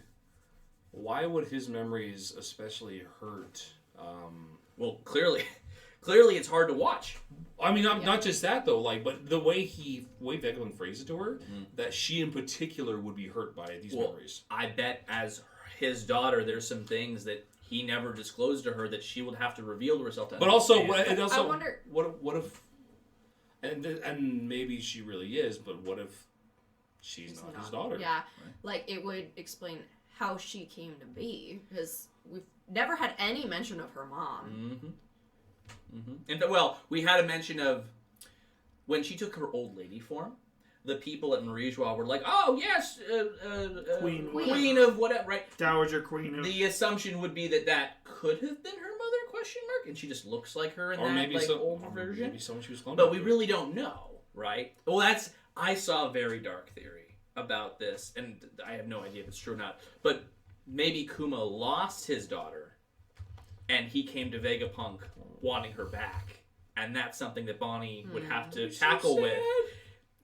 S1: would his memories especially hurt?
S2: Well, clearly it's hard to watch.
S1: I mean, not just that though. Like, but the way Vegapunk phrased it to her, that she in particular would be hurt by these memories.
S2: I bet as his daughter, there's some things that he never disclosed to her that she would have to reveal to herself.
S1: But also,
S4: I wonder,
S1: what if, and maybe she really is, but what if she's not his daughter?
S4: Yeah, like it would explain how she came to be, because we've never had any mention of her mom.
S2: And well, we had a mention of when she took her old lady form. The people at Marijois were like, "Oh yes, queen of whatever." Right,
S3: Dowager Queen of.
S2: The assumption would be that could have been her mother? Question mark. And she just looks like her in older version.
S1: Maybe someone she was cloned.
S2: But we really don't know, right? Well, I saw a very dark theory about this, and I have no idea if it's true or not. But maybe Kuma lost his daughter, and he came to Vegapunk wanting her back, and that's something that Bonnie would have to tackle with.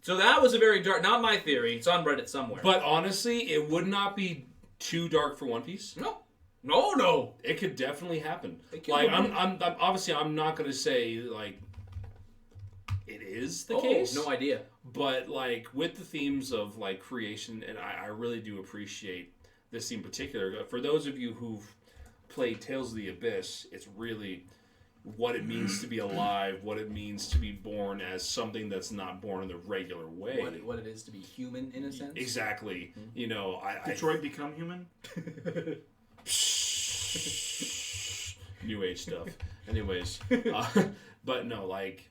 S2: So that was a very dark. Not my theory. It's on Reddit somewhere.
S1: But honestly, it would not be too dark for One Piece.
S2: No.
S1: It could definitely happen. Like, I'm obviously I'm not gonna say like it is the case.
S2: No idea.
S1: But like with the themes of like creation, and I really do appreciate this in particular. For those of you who've played Tales of the Abyss, it's really what it means to be alive, what it means to be born as something that's not born in the regular way.
S2: What it is to be human, in a sense.
S1: Exactly. You know,
S3: Detroit become human?
S1: New age stuff. Anyways, but no, like,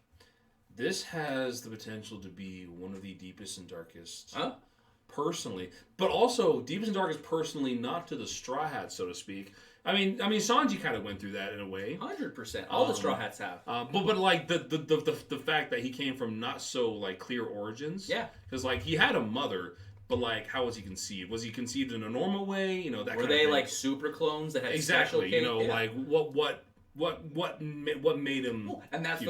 S1: this has the potential to be one of the deepest and darkest, personally, but also deepest and darkest personally, not to the Straw Hats, so to speak. I mean, Sanji kind of went through that in a way.
S2: 100%. All the Straw Hats have.
S1: But like the fact that he came from not so like clear origins.
S2: Yeah.
S1: Because like he had a mother. But like, how was he conceived? Was he conceived in a normal way? You know, that
S2: were
S1: kind
S2: they
S1: of thing.
S2: like super clones that had
S1: exactly? You know,
S2: yeah.
S1: like what made him?
S2: And that's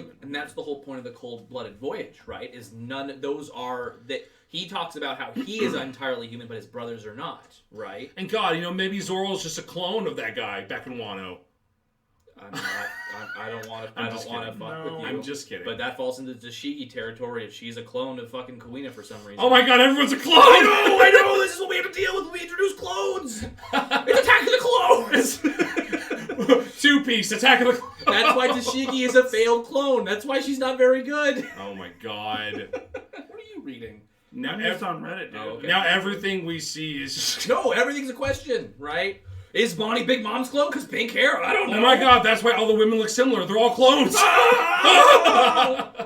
S2: the whole point of the cold-blooded voyage, right? Is those are that he talks about how he is entirely human, but his brothers are not, right?
S1: And God, you know, maybe Zoro's just a clone of that guy back in Wano.
S2: I don't want to fuck with you.
S1: I'm just kidding.
S2: But that falls into Tashigi territory if she's a clone of fucking Kuina for some reason.
S1: Oh my God, everyone's a clone!
S2: I know! This is what we have to deal with when we introduce clones! It's Attack of the Clones!
S1: 2 Piece, Attack of the Clones!
S2: That's why Tashigi is a failed clone. That's why she's not very good.
S1: Oh my God.
S2: What are you reading?
S3: Now it's on Reddit, dude.
S2: Okay.
S1: Now everything we see is just...
S2: No, everything's a question, right? Is Bonnie Big Mom's clone? Because pink hair? I don't know.
S1: Oh my God, that's why all the women look similar. They're all clones.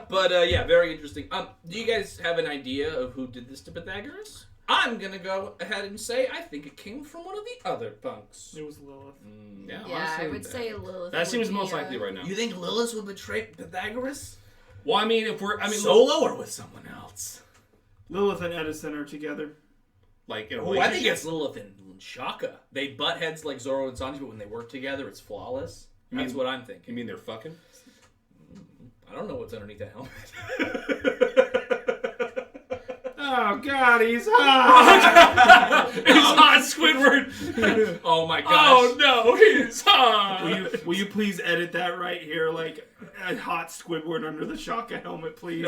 S2: But yeah, very interesting. Do you guys have an idea of who did this to Pythagoras? I'm going to go ahead and say I think it came from one of the other punks.
S3: It was Lilith.
S4: Yeah,
S1: honestly,
S4: I would say Lilith.
S1: That seems most likely right now.
S2: You think Lilith would betray Pythagoras?
S1: Well, I mean,
S2: Solo or with someone else?
S3: Lilith and Edison are together.
S1: Like in a
S2: I think it's Lilith and Shaka. They butt heads like Zoro and Sanji, but when they work together, it's flawless. That's what I'm thinking.
S1: You mean they're fucking?
S2: I don't know what's underneath that helmet.
S3: Oh God, he's hot!
S1: He's hot, Squidward!
S2: Oh my gosh!
S1: Oh no, he's hot!
S3: Will you please edit that right here, like a hot Squidward under the Shaka helmet, please?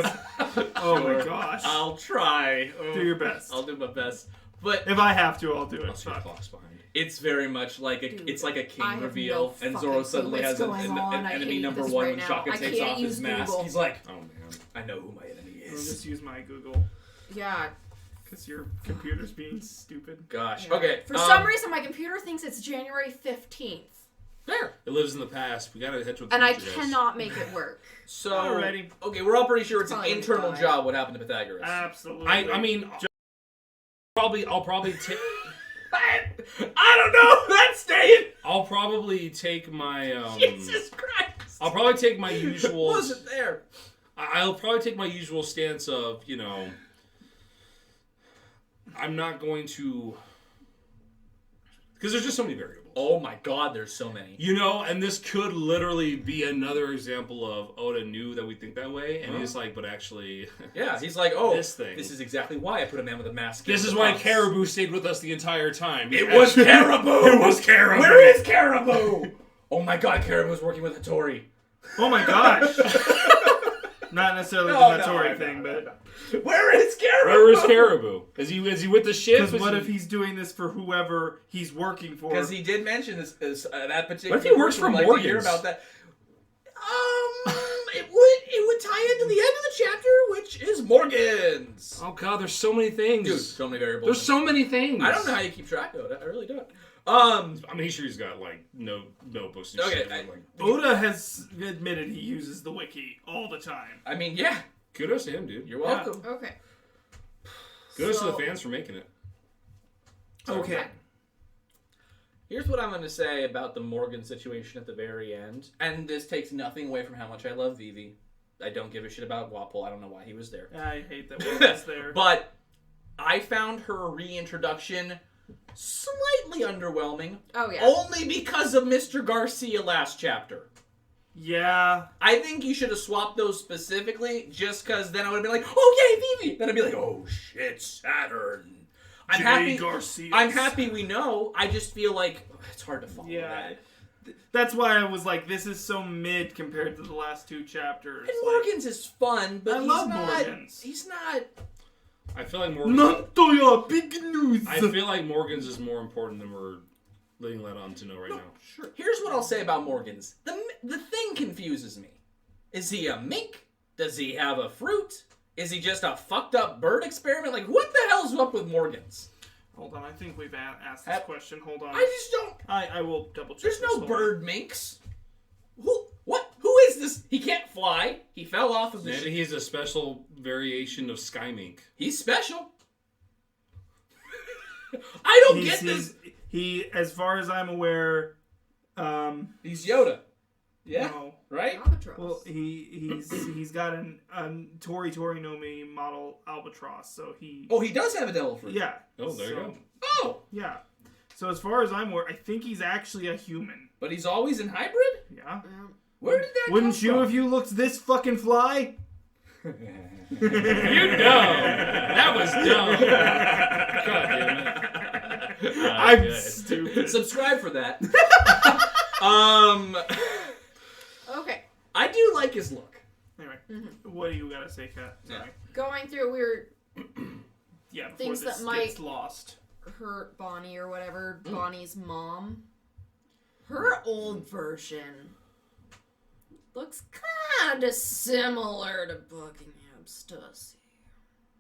S3: Oh my gosh!
S2: I'll try.
S3: Do your best.
S2: I'll do my best. But
S3: if I have to, I'll do it.
S1: I'll see the clock's behind.
S2: It's very much like it's like a king reveal, and
S4: no
S2: Zoro suddenly has an enemy number one when
S4: right
S2: Shaka takes off his mask.
S4: Google.
S2: He's like,
S1: oh man,
S2: I know who my enemy
S3: I'll
S2: is.
S3: just use my Google.
S4: Yeah.
S3: Because your computer's being stupid.
S2: Gosh.
S4: Yeah.
S2: Okay.
S4: For some reason, my computer thinks it's January 15th.
S2: There.
S1: It lives in the past. We gotta head to the
S4: And I
S1: future,
S4: cannot make it work.
S2: So,
S3: Alrighty.
S2: Okay, we're all pretty sure it's an
S4: Probably
S2: internal
S4: die.
S2: job what happened to Pythagoras.
S3: Absolutely.
S1: I mean, I'll probably take.
S2: I don't know. That's staying.
S1: I'll probably take my
S2: Jesus Christ.
S1: I'll probably take my usual.
S2: Wasn't there.
S1: I'll probably take my usual stance of, I'm not going to, because there's just so many variables.
S2: Oh my God, there's so many.
S1: And this could literally be another example of Oda knew that we think that way, and he's like, but actually...
S2: Yeah, he's like, oh,
S1: this
S2: is exactly why I put a man with a mask.
S1: This is why Caribou stayed with us the entire time.
S2: It was Caribou!
S1: It was Caribou!
S2: Where is Caribou? Oh my God, Caribou's working with Hattori.
S3: Oh my gosh. Not necessarily the Hattori thing, but...
S2: Where is Caribou?
S1: Where is Caribou? Is he with the ship?
S3: Because what if he's doing this for whoever he's working for?
S2: Because he did mention this that particular.
S1: What if he works for
S2: Morgans?
S1: Morgans?
S2: Hear about that. It would tie into the end of the chapter, which is Morgans.
S1: Oh God, there's so many things.
S2: Dude, so many variables.
S1: There's so many things.
S2: I don't know how you keep track of it. I really don't.
S1: I'm sure he's got notebooks and shit.
S3: Oda has admitted he uses the wiki all the time.
S2: I mean, yeah.
S1: Kudos to him, dude.
S2: You're welcome.
S4: Okay.
S1: Kudos to the fans for making it.
S3: Okay.
S2: Here's what I'm going to say about the Morgan situation at the very end. And this takes nothing away from how much I love Vivi. I don't give a shit about Wapol. I don't know why he was there.
S3: I hate that Morgan's there.
S2: But I found her reintroduction slightly underwhelming.
S4: Oh, yeah.
S2: Only because of Mr. Garcia last chapter.
S3: Yeah.
S2: I think you should have swapped those specifically, just because then I would have been like, oh, yay, Vivi! Then I'd be like, oh, shit, Saturn. I'm happy we know. I just feel like it's hard to follow that.
S3: That's why I was like, this is so mid compared to the last two chapters.
S2: And Morgans is fun, but
S3: I love Morgans.
S2: He's not...
S1: I feel like Morgans...
S3: Nantoya, big news!
S1: I feel like Morgans is more important than we're letting let on to know right now.
S2: Sure. Here's what I'll say about Morgans. The thing confuses me. Is he a mink? Does he have a fruit? Is he just a fucked up bird experiment? Like, what the hell's up with Morgans?
S3: Hold on, I think we've asked this question. Hold on.
S2: I just don't...
S3: I will double check.
S2: There's no bird minks. Who is this? He can't fly. He fell off of the ship.
S1: Maybe he's a special variation of sky mink.
S2: He's special. I don't get this.
S3: He, as far as I'm aware,
S2: He's Yoda. Yeah.
S3: No.
S2: Right?
S4: Albatross.
S3: Well, he's got an Tori no Mi model albatross, so he.
S2: Oh, he does have a devil fruit.
S3: Yeah.
S1: Oh, there you go.
S2: Oh,
S3: Yeah. So as far as I'm aware, I think he's actually a human.
S2: but he's always in hybrid?
S3: Yeah.
S2: Where did that
S3: Wouldn't
S2: come
S3: you
S2: from?
S3: if you looked this fucking fly?
S1: You know. That was dumb. God damn it.
S3: I'm
S1: good.
S3: stupid.
S2: Subscribe for that.
S4: Okay.
S2: I do like his look.
S3: Anyway, what do you gotta say, Kat? Sorry.
S4: Going through weird
S3: Yeah, before
S4: Things
S3: this
S4: that might-
S3: gets lost.
S4: hurt Bonnie or whatever, Bonnie's mom. Her old version looks kind of similar to Buckingham Stussy.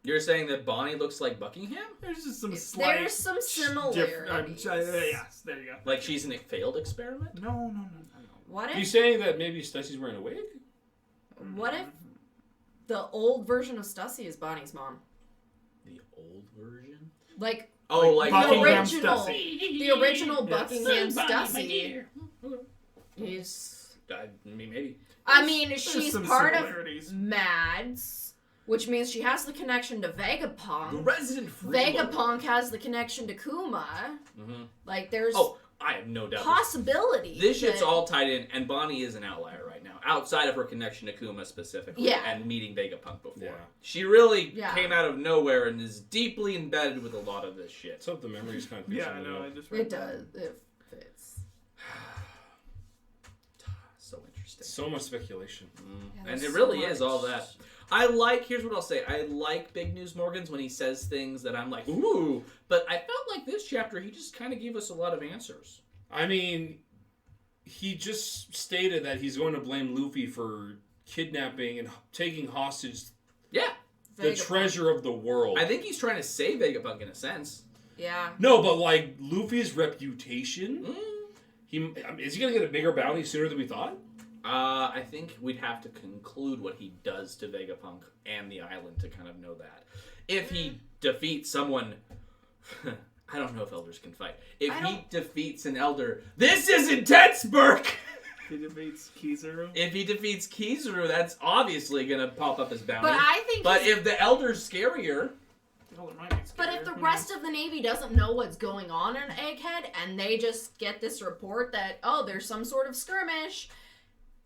S2: You're saying that Bonnie looks like Buckingham?
S3: There's just some slight.
S4: There's some similarities.
S3: Yes, there you go.
S2: Like she's in a failed experiment?
S3: No.
S4: What
S1: Are you
S4: if
S1: saying that maybe Stussy's wearing a wig?
S4: the old version of Stussy is Bonnie's mom?
S2: The old version?
S4: Like
S2: Oh, like
S3: Buckingham
S4: original.
S3: Stussy.
S4: the original
S3: Yes.
S4: Buckingham Stussy. He's.
S2: I mean, maybe.
S4: I mean,
S3: There's
S4: she's
S3: some
S4: part of
S3: similarities.
S4: Mads, which means she has the connection to
S2: The
S4: Vegapunk.
S2: resident freeloader.
S4: Vegapunk has the connection to Kuma.
S2: Mhm.
S4: Like, there's
S2: Oh, I have no doubt.
S4: possibility.
S2: This shit's
S4: that-
S2: all tied in, and Bonnie is an outlier right now, outside of her connection to Kuma specifically,
S4: Yeah.
S2: and meeting Vegapunk before.
S1: Yeah.
S2: She really
S4: Yeah.
S2: came out of nowhere and is deeply embedded with a lot of this shit.
S1: Let's hope the memory's kind of
S3: Yeah, I know. I just read
S4: It
S3: that.
S4: does. It fits.
S2: So interesting.
S1: So much speculation.
S4: Yeah,
S2: And
S4: there's
S2: it
S4: so
S2: really is all
S4: much.
S2: that. Here's what I'll say. I like Big News Morgans when he says things that I'm like, ooh. But I felt like this chapter, he just kind of gave us a lot of answers.
S1: I mean, he just stated that he's going to blame Luffy for kidnapping and taking hostage
S2: Yeah.
S1: the
S4: Vegapunk.
S1: treasure of the world.
S2: I think he's trying to save Vegapunk in a sense.
S4: Yeah.
S1: No, but like Luffy's reputation,
S2: Mm.
S1: is he gonna get a bigger bounty sooner than we thought?
S2: I think we'd have to conclude what he does to Vegapunk and the island to kind of know that. If he defeats someone, I don't know if elders can fight. If
S4: I
S2: he
S4: don't-
S2: defeats an elder, this is intense, Burke!
S3: He defeats Kizaru.
S2: If he defeats Kizaru, that's obviously gonna pop up as bounty.
S4: But I think.
S2: But
S4: he's-
S2: if the elder's scarier,
S3: Well, it might be
S4: But if
S3: scarier,
S4: the
S3: who
S4: rest
S3: knows?
S4: of the Navy doesn't know what's going on in Egghead, and they just get this report that, oh, there's some sort of skirmish,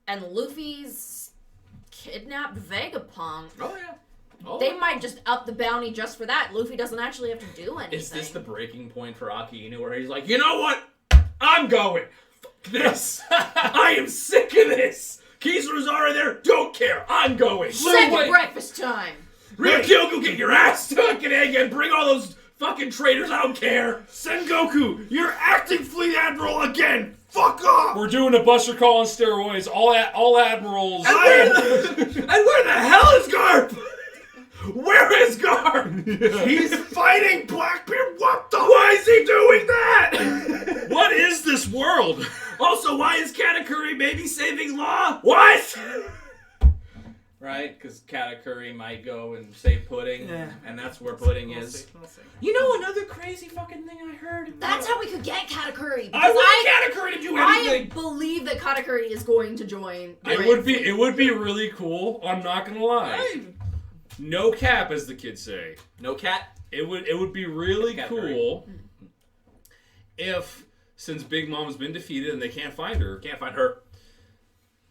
S4: and Luffy's kidnapped Vegapunk,
S2: oh yeah. Oh.
S4: they might just up the bounty just for that. Luffy doesn't actually have to do anything.
S2: Is this the breaking point for Aki Inu where he's like, you know what? I'm going. Fuck this. I am sick of this. Kizaru's already there. Don't care. I'm going.
S4: Second breakfast time!
S2: Ryukyu, go get your ass stuck in Egghead. Bring all those fucking traitors. I don't care.
S3: Sengoku, you're acting fleet admiral again. Fuck off.
S1: We're doing a Buster Call on steroids. All admirals.
S2: And where the hell is Garp? Where is Garp?
S3: He's fighting Blackbeard. What the?
S2: Why is he doing that?
S1: What is this world?
S2: Also, why is Katakuri maybe saving Law? What? Right? Because Katakuri might go and save Pudding,
S3: Yeah.
S2: and that's where Pudding is.
S3: We'll see.
S2: You know another crazy fucking thing I heard?
S4: That's how we could get Katakuri.
S2: I
S4: because
S2: want Katakuri to do
S4: I
S2: anything!
S4: believe that Katakuri is going to join. the
S1: It would be really cool. I'm not gonna lie. No cap, as the kids say.
S2: No cat?
S1: It would be really
S2: Cat
S1: cool if, since Big Mom's been defeated and they can't find her,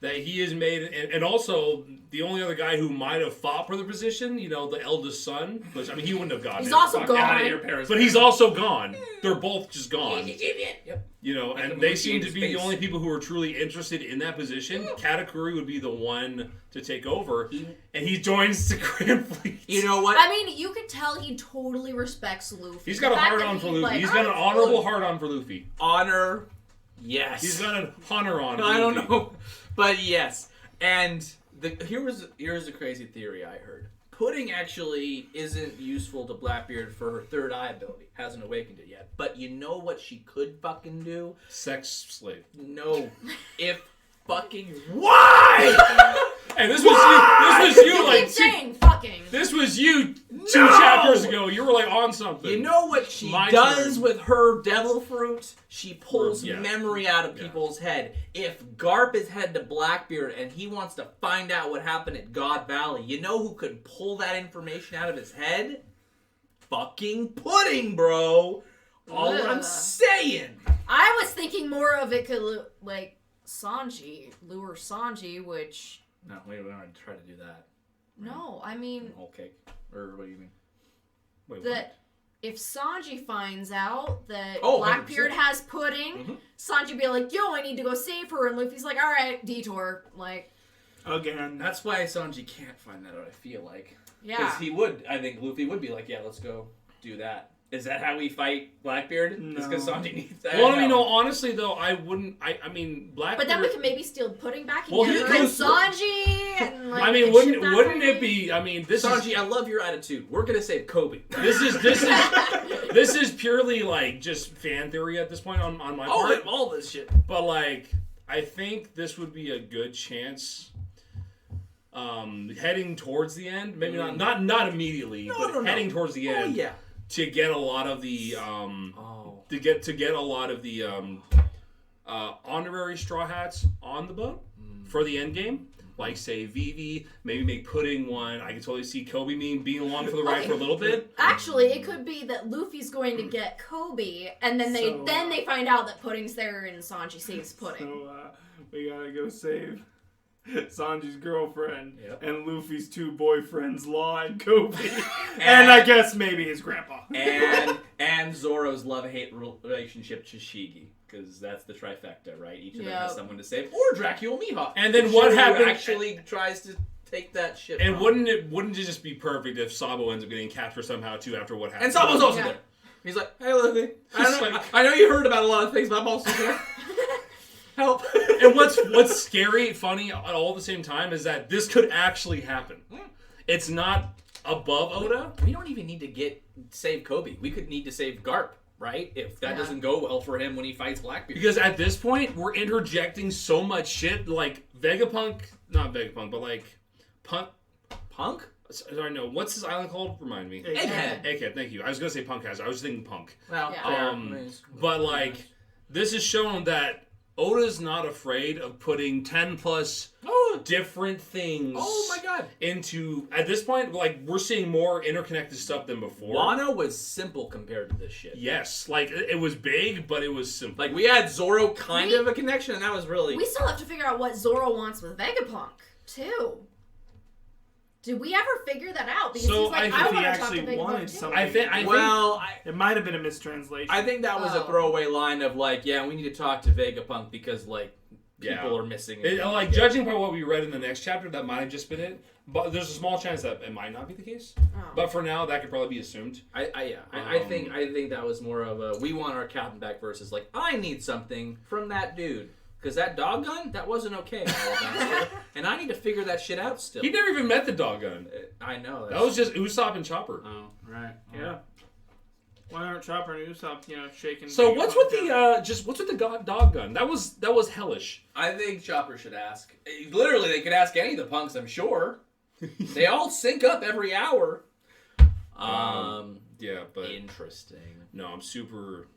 S1: that he is made, and also the only other guy who might have fought for the position, you know, the eldest son, which I mean he wouldn't have gotten
S4: He's
S1: it.
S4: also
S1: Fuck
S4: gone.
S1: outta here, parents. But he's also gone. They're both just gone.
S2: Yep.
S1: You know,
S2: Like
S1: and
S2: the
S1: they
S2: monkey
S1: seem
S2: in
S1: to be
S2: space.
S1: the only people who are truly interested in that position. Katakuri would be the one to take over, and he joins the Grand Fleet.
S2: You know what?
S4: I mean, you could tell he totally respects Luffy.
S1: He's got a
S4: The fact
S1: hard
S4: that
S1: on for
S4: he's
S1: Luffy.
S4: like,
S1: He's got an
S4: "Oh,
S1: honorable hard on for Luffy.
S2: Honor, yes.
S1: He's got an honor on. For
S2: I don't
S1: Luffy.
S2: know, but yes. And here's a crazy theory I heard. Pudding actually isn't useful to Blackbeard for her third eye ability. Hasn't awakened it yet. But you know what she could fucking do?
S1: Sex slave.
S2: No. If fucking... Why?
S1: And this was you
S4: You
S1: like
S4: keep saying fucking.
S1: this was you two
S2: No!
S1: chapters ago. You were like on something.
S2: You know what she
S1: My
S2: does
S1: turn.
S2: with her devil fruit? She pulls
S1: Yeah.
S2: memory out of
S1: Yeah.
S2: people's head. If Garp is head to Blackbeard and he wants to find out what happened at God Valley, you know who could pull that information out of his head? Fucking Pudding, bro. All I'm
S4: Ugh.
S2: saying.
S4: I was thinking more of it could like Sanji, lure Sanji, which
S2: No, we don't want to try to do that.
S4: no, I mean
S2: Whole cake. Or what do you mean?
S1: Wait, what?
S4: that if Sanji finds out that
S2: Oh,
S4: Blackbeard
S2: 100%.
S4: has Pudding,
S2: Mhm.
S4: Sanji be like, "Yo, I need to go save her," and Luffy's like, "All right, detour." Like,
S3: Again.
S2: That's why Sanji can't find that out, I feel like.
S4: yeah.
S2: Because he would, I think Luffy would be like, yeah, let's go do that. Is that how we fight Blackbeard?
S3: No.
S2: Just because Sanji needs that?
S1: Well, I mean, no. Honestly, though, I wouldn't. I mean, Blackbeard.
S4: But then we can maybe steal Pudding back and
S1: Well,
S4: get
S1: he
S4: her and
S1: goes-
S4: Sanji. And, like,
S1: I mean,
S4: get
S1: wouldn't
S4: shit back
S1: wouldn't
S4: on
S1: it be? I mean, this
S2: Sanji,
S1: is
S2: I love your attitude. We're gonna save Kobe.
S1: this is purely like just fan theory at this point on my part.
S2: all this shit.
S1: But like, I think this would be a good chance. Heading towards the end, maybe not immediately, but heading towards the
S2: Oh
S1: end
S2: yeah.
S1: to get a lot of the to get a lot of the honorary straw hats on the boat for the end game. Like say Vivi, maybe make Pudding one. I can totally see Kobe being along for the ride for a little bit.
S4: Actually, it could be that Luffy's going to get Kobe, and then they find out that Pudding's there, and Sanji saves Pudding.
S3: So we gotta go save Sanji's girlfriend
S2: Yep.
S3: and Luffy's two boyfriends, Law and Kobe, and I guess maybe his grandpa.
S2: and Zoro's love-hate relationship to Shigi. Because that's the trifecta, right? Each of them has
S4: Yep.
S2: someone to save. Or Dracula Mihawk.
S1: And then
S2: If
S1: what
S2: Shiryu
S1: happened-
S2: actually tries to take that shit
S1: And
S2: from him.
S1: wouldn't it just be perfect if Sabo ends up getting captured somehow too after what happened?
S2: And Sabo's also
S4: Yeah.
S2: there. He's like, hey, Luffy.
S1: Just like-
S2: I know you heard about a lot of things, but I'm also there. Help.
S1: And what's scary, funny at all at the same time is that this could actually happen. It's not above Oda.
S2: We don't even need to save Kobe. We could need to save Garp, right? If that
S4: Yeah.
S2: doesn't go well for him when he fights Blackbeard.
S1: Because at this point, we're interjecting so much shit, like not Vegapunk, but like
S2: Punk?
S1: Sorry, no. What's this island called? Remind me.
S2: Egghead.
S1: Egghead. Thank you. I was gonna say Punk Hazard. I was thinking Punk.
S2: Well,
S4: Yeah.
S1: But like, this is shown that Oda's not afraid of putting 10 plus different things.
S2: Oh my god!
S1: Into at this point, like we're seeing more interconnected stuff than before.
S2: Wano was simple compared to this shit.
S1: Yes, like it was big, but it was simple.
S2: Like we had Zoro kind of a connection, and that was really.
S4: We still have to figure out what Zoro wants with Vegapunk too. Did we ever figure that out? Because
S1: So
S4: he's like,
S1: I
S4: I
S1: think
S3: he
S4: want to talk to
S3: actually wanted
S4: Vegapunk too.
S3: something.
S1: I think.
S2: Well,
S3: It might have been a mistranslation.
S2: I think that was a
S4: Oh.
S2: throwaway line of like, yeah, we need to talk to Vegapunk because like people are missing.
S1: Like judging by what we read in the next chapter, that might have just been it. But there's a small chance that it might not be the case.
S4: Oh.
S1: But for now, that could probably be assumed.
S2: I think that was more of a we want our captain back versus like I need something from that dude because that dog gun that wasn't okay, and I need to figure that shit out still.
S1: He never even met the doggun.
S2: I know
S1: That was just Usopp and Chopper.
S2: oh right
S3: Yeah. Why aren't Chopper and Usopp, shaking?
S1: So
S3: Vegapunk
S1: what's with the
S3: down?
S1: what's with the dog gun? That was hellish.
S2: I think Chopper should ask. Literally, they could ask any of the punks. I'm sure they all sync up every hour.
S1: Yeah, but
S2: Interesting.
S1: no, I'm super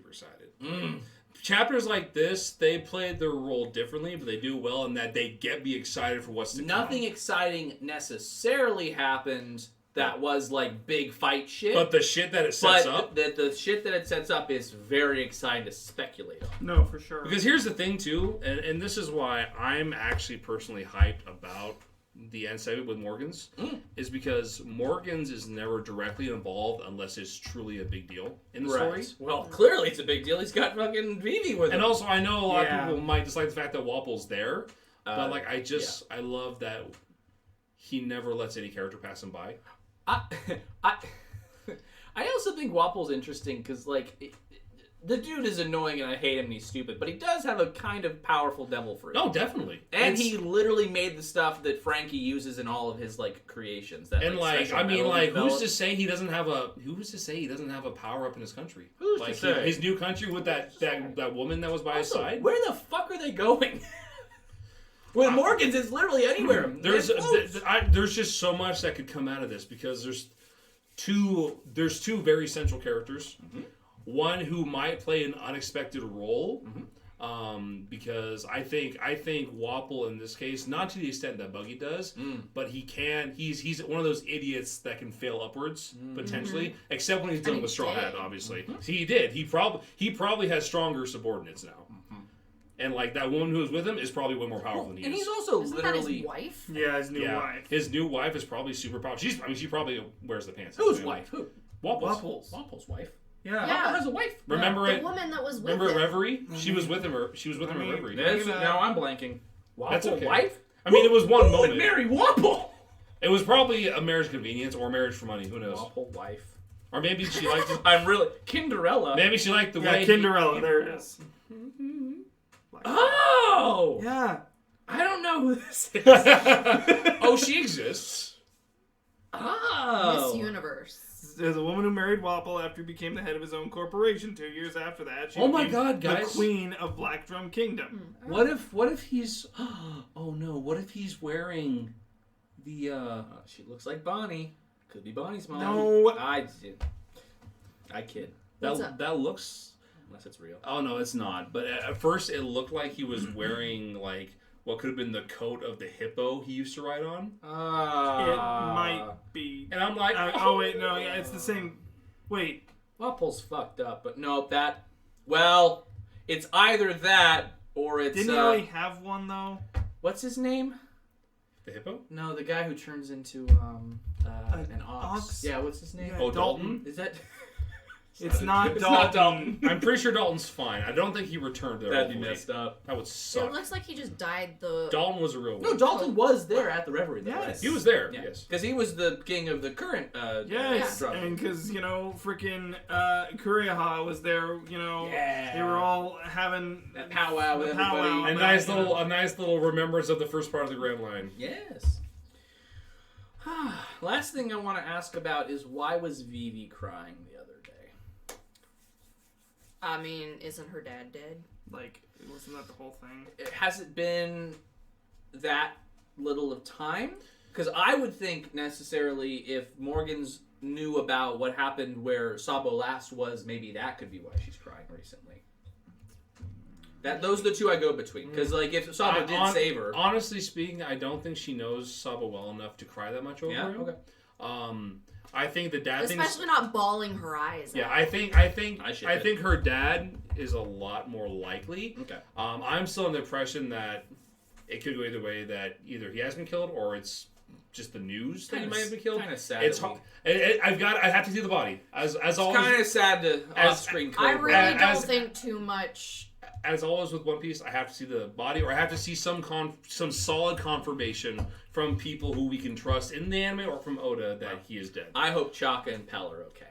S1: excited. Chapters like this, they played their role differently, but they do well in that they get me excited for what's to come.
S2: Nothing exciting necessarily happened that was like big fight shit.
S1: But the shit that it sets up.
S2: The shit that it sets up is very exciting to speculate on.
S3: No, for sure.
S1: Because here's the thing too, and this is why I'm actually personally hyped about the end segment with Morgans, is because Morgans is never directly involved unless it's truly a big deal in the story.
S2: Well, clearly it's a big deal. He's got fucking Vivi with him.
S1: And also, I know a lot
S3: Yeah.
S1: of people might dislike the fact that Wapple's there, but like I love that he never lets any character pass him by.
S2: I also think Wapple's interesting because like the dude is annoying and I hate him and he's stupid, but he does have a kind of powerful devil fruit.
S1: No, definitely.
S2: And he literally made the stuff that Frankie uses in all of his like creations. That,
S1: And like,
S2: special
S1: I mean,
S2: metal
S1: like,
S2: he developed.
S1: who's to say he doesn't have a power up in his country?
S2: Who's
S1: like
S2: to say?
S1: his new country with that woman that was by his
S2: Also,
S1: side.
S2: where the fuck are they going? With Morgans, it's literally anywhere.
S1: There's
S2: It floats.
S1: there's just so much that could come out of this because there's two very central characters. One who might play an unexpected role, because I think Wapple in this case, not to the extent that Buggy does, but he's one of those idiots that can fail upwards potentially, except when he's dealing with Straw Hat. Obviously, he did. He probably has stronger subordinates now. And like that woman who was with him is probably way more powerful than he
S2: And
S1: is.
S2: he's also
S4: Isn't
S2: literally
S4: that his wife?
S3: Yeah, his new wife.
S1: His new wife is probably super powerful. She probably wears the pants.
S2: whose wife? Who?
S1: Wapple's.
S2: Wapple's wife.
S3: Yeah.
S4: Yeah.
S2: Wapple has a wife.
S1: Remember
S4: The
S1: it?
S4: woman that was with
S1: Remember
S4: him.
S1: Reverie? She was with him. She was with him at Reverie.
S2: Now I'm blanking. Wapple
S1: That's okay.
S2: wife?
S1: I mean, it was one
S2: Who
S1: moment.
S2: would marry Wapple?
S1: It was probably a marriage convenience or marriage for money. Who knows?
S2: Wapple wife.
S1: Or maybe she liked.
S2: I'm really Kinderella.
S1: Maybe she liked the
S3: Yeah,
S1: way.
S3: Kinderella. There it is.
S2: Oh!
S3: Yeah.
S2: I don't know who this is.
S1: Oh, she exists.
S2: Oh.
S4: Miss Universe.
S3: There's a woman who married Wapple after he became the head of his own corporation. 2 years after that, she
S1: Oh my
S3: became
S1: God, guys.
S3: the queen of Black Drum Kingdom.
S1: What if he's? Oh no! What if he's wearing the?
S2: She looks like Bonnie. Could be Bonnie's mom.
S3: No.
S2: I kid.
S4: What's up?
S1: That looks.
S2: Unless it's real.
S1: Oh no, it's not. But at first, it looked like he was wearing like what could have been the coat of the hippo he used to ride on.
S3: It might be.
S1: And I'm like,
S3: Oh wait, no, yeah, it's the same. Wait,
S2: Wapple's fucked up, but no, that. Well, it's either that or it's.
S3: didn't he already have one though?
S2: What's his name?
S1: the hippo?
S2: No, the guy who turns into an ox.
S3: ox?
S2: Yeah, what's his name?
S3: Yeah,
S1: Oh, Dalton?
S2: Is that?
S3: It's not
S2: It's
S3: Dalton.
S2: not Dalton.
S1: I'm pretty sure Dalton's fine. I don't think he returned there.
S2: That'd be
S1: hopefully.
S2: messed up.
S1: That would
S4: It
S1: suck.
S4: looks like he just died the.
S1: Dalton was a real
S2: No,
S1: one.
S2: Dalton was there at the Reverie. Though,
S3: Yes.
S2: right?
S1: He was there.
S2: Yeah.
S1: Yes.
S2: Because he was the king of the current.
S3: Yes,
S2: drum.
S3: and because freaking Kuriaha was there.
S2: Yeah.
S3: They were all having
S2: That powwow with
S3: the powwow.
S2: everybody.
S1: A nice little remembrance of the first part of the Grand Line.
S2: Yes. Last thing I want to ask about is why was Vivi crying the other day?
S4: I mean, isn't her dad dead?
S3: Like, wasn't that the whole thing?
S2: Has it been that little of time? Because I would think necessarily if Morgan's knew about what happened where Sabo last was, maybe that could be why she's crying recently. Those are the two I go between. Because like if Sabo did save her,
S1: honestly speaking, I don't think she knows Sabo well enough to cry that much over him.
S2: Okay.
S1: I think the dad thing,
S4: especially not bawling her eyes out.
S1: Yeah, I think her dad is a lot more likely.
S2: Okay.
S1: I'm still in the impression that it could go either way. That either he has been killed or it's just the news that he might have been killed.
S2: Kind of sad.
S1: It's I have to see the body as always.
S2: It's kind of sad to off-screen.
S4: I really don't think too much.
S1: As always with One Piece, I have to see the body, or I have to see some solid confirmation from people who we can trust in the anime or from Oda that he is dead.
S2: I hope Shaka and Pell are okay.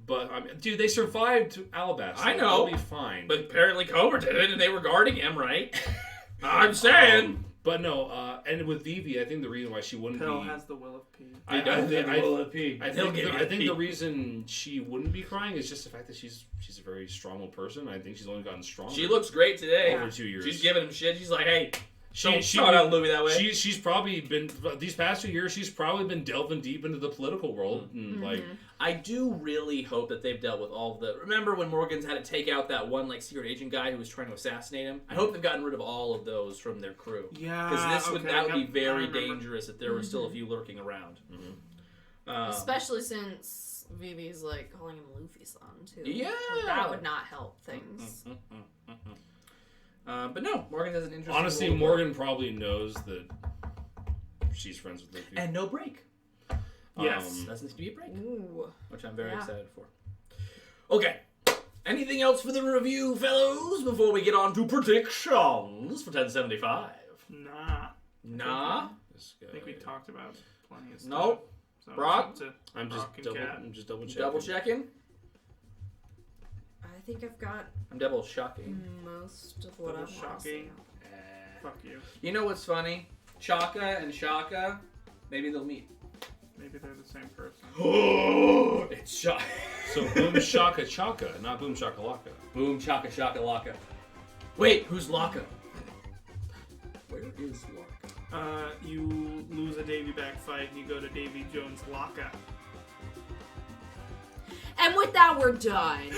S1: But dude, they survived Alabasta.
S2: I know,
S1: they'll be fine.
S2: But apparently Cobra did it, and they were guarding him, right? I'm saying.
S1: But no, and with Vivi, I think the reason why she wouldn't
S3: Pell
S1: be...
S3: has the will of P.
S1: I think the
S2: P.
S1: reason she wouldn't be crying is just the fact that she's a very strong-willed person. I think she's only gotten stronger.
S2: She looks great today.
S1: Over 2 years.
S2: She's giving him shit. She's like, hey,
S1: She
S2: talk out Louis that way.
S1: She's probably been these past 2 years. She's probably been delving deep into the political world. And like,
S2: I do really hope that they've dealt with all of the. Remember when Morgan's had to take out that one like secret agent guy who was trying to assassinate him? I hope they've gotten rid of all of those from their crew.
S3: Yeah,
S2: because that would be very dangerous if there were still a few lurking around.
S4: Especially since Vivi's like calling him Luffy-san too.
S2: Yeah,
S4: like, that would not help things.
S2: But no, Morgan has an interesting.
S1: Honestly, Morgan probably knows that she's friends with Luffy.
S2: And no break.
S3: Yes,
S2: doesn't need to be a break,
S4: Ooh.
S2: which I'm very excited for. Okay, anything else for the review, fellows? Before we get on to predictions for 1075. Nah.
S3: I think we talked about plenty of stuff.
S2: Nope.
S3: So
S2: Brock?
S1: I'm just double checking.
S2: Double checking.
S4: I think I've got
S2: I'm double shocking.
S4: most of what
S3: Double
S4: I'm
S3: shocking. Fuck you.
S2: You know what's funny? Chaka and Shaka, maybe they'll meet.
S3: Maybe they're the same person.
S2: Oh, it's Shaka.
S1: So boom shaka chaka, not boom shaka laka.
S2: Boom Chaka Shaka Laka. Wait, who's Laka? Where is Laka?
S3: You lose a Davy back fight and you go to Davy Jones' Laka.
S4: And with that, we're done.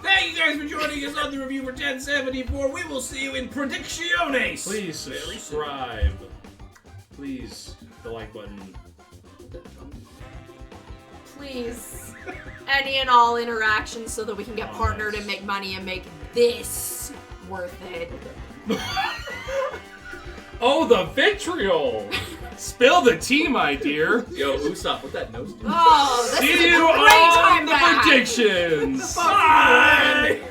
S2: Thank you guys for joining us on the review for 1074. We will see you in Predicciones.
S1: Please subscribe. Please hit the like button.
S4: Please, any and all interactions so that we can get partnered and make money and make this worth it.
S1: Oh, the vitriol! Spill the tea, my dear.
S2: Yo, Usopp, what that nose do?
S4: Oh, this is
S1: See
S4: a
S1: you
S4: great
S1: on
S4: time
S1: the
S4: back.
S1: predictions.
S2: Bye!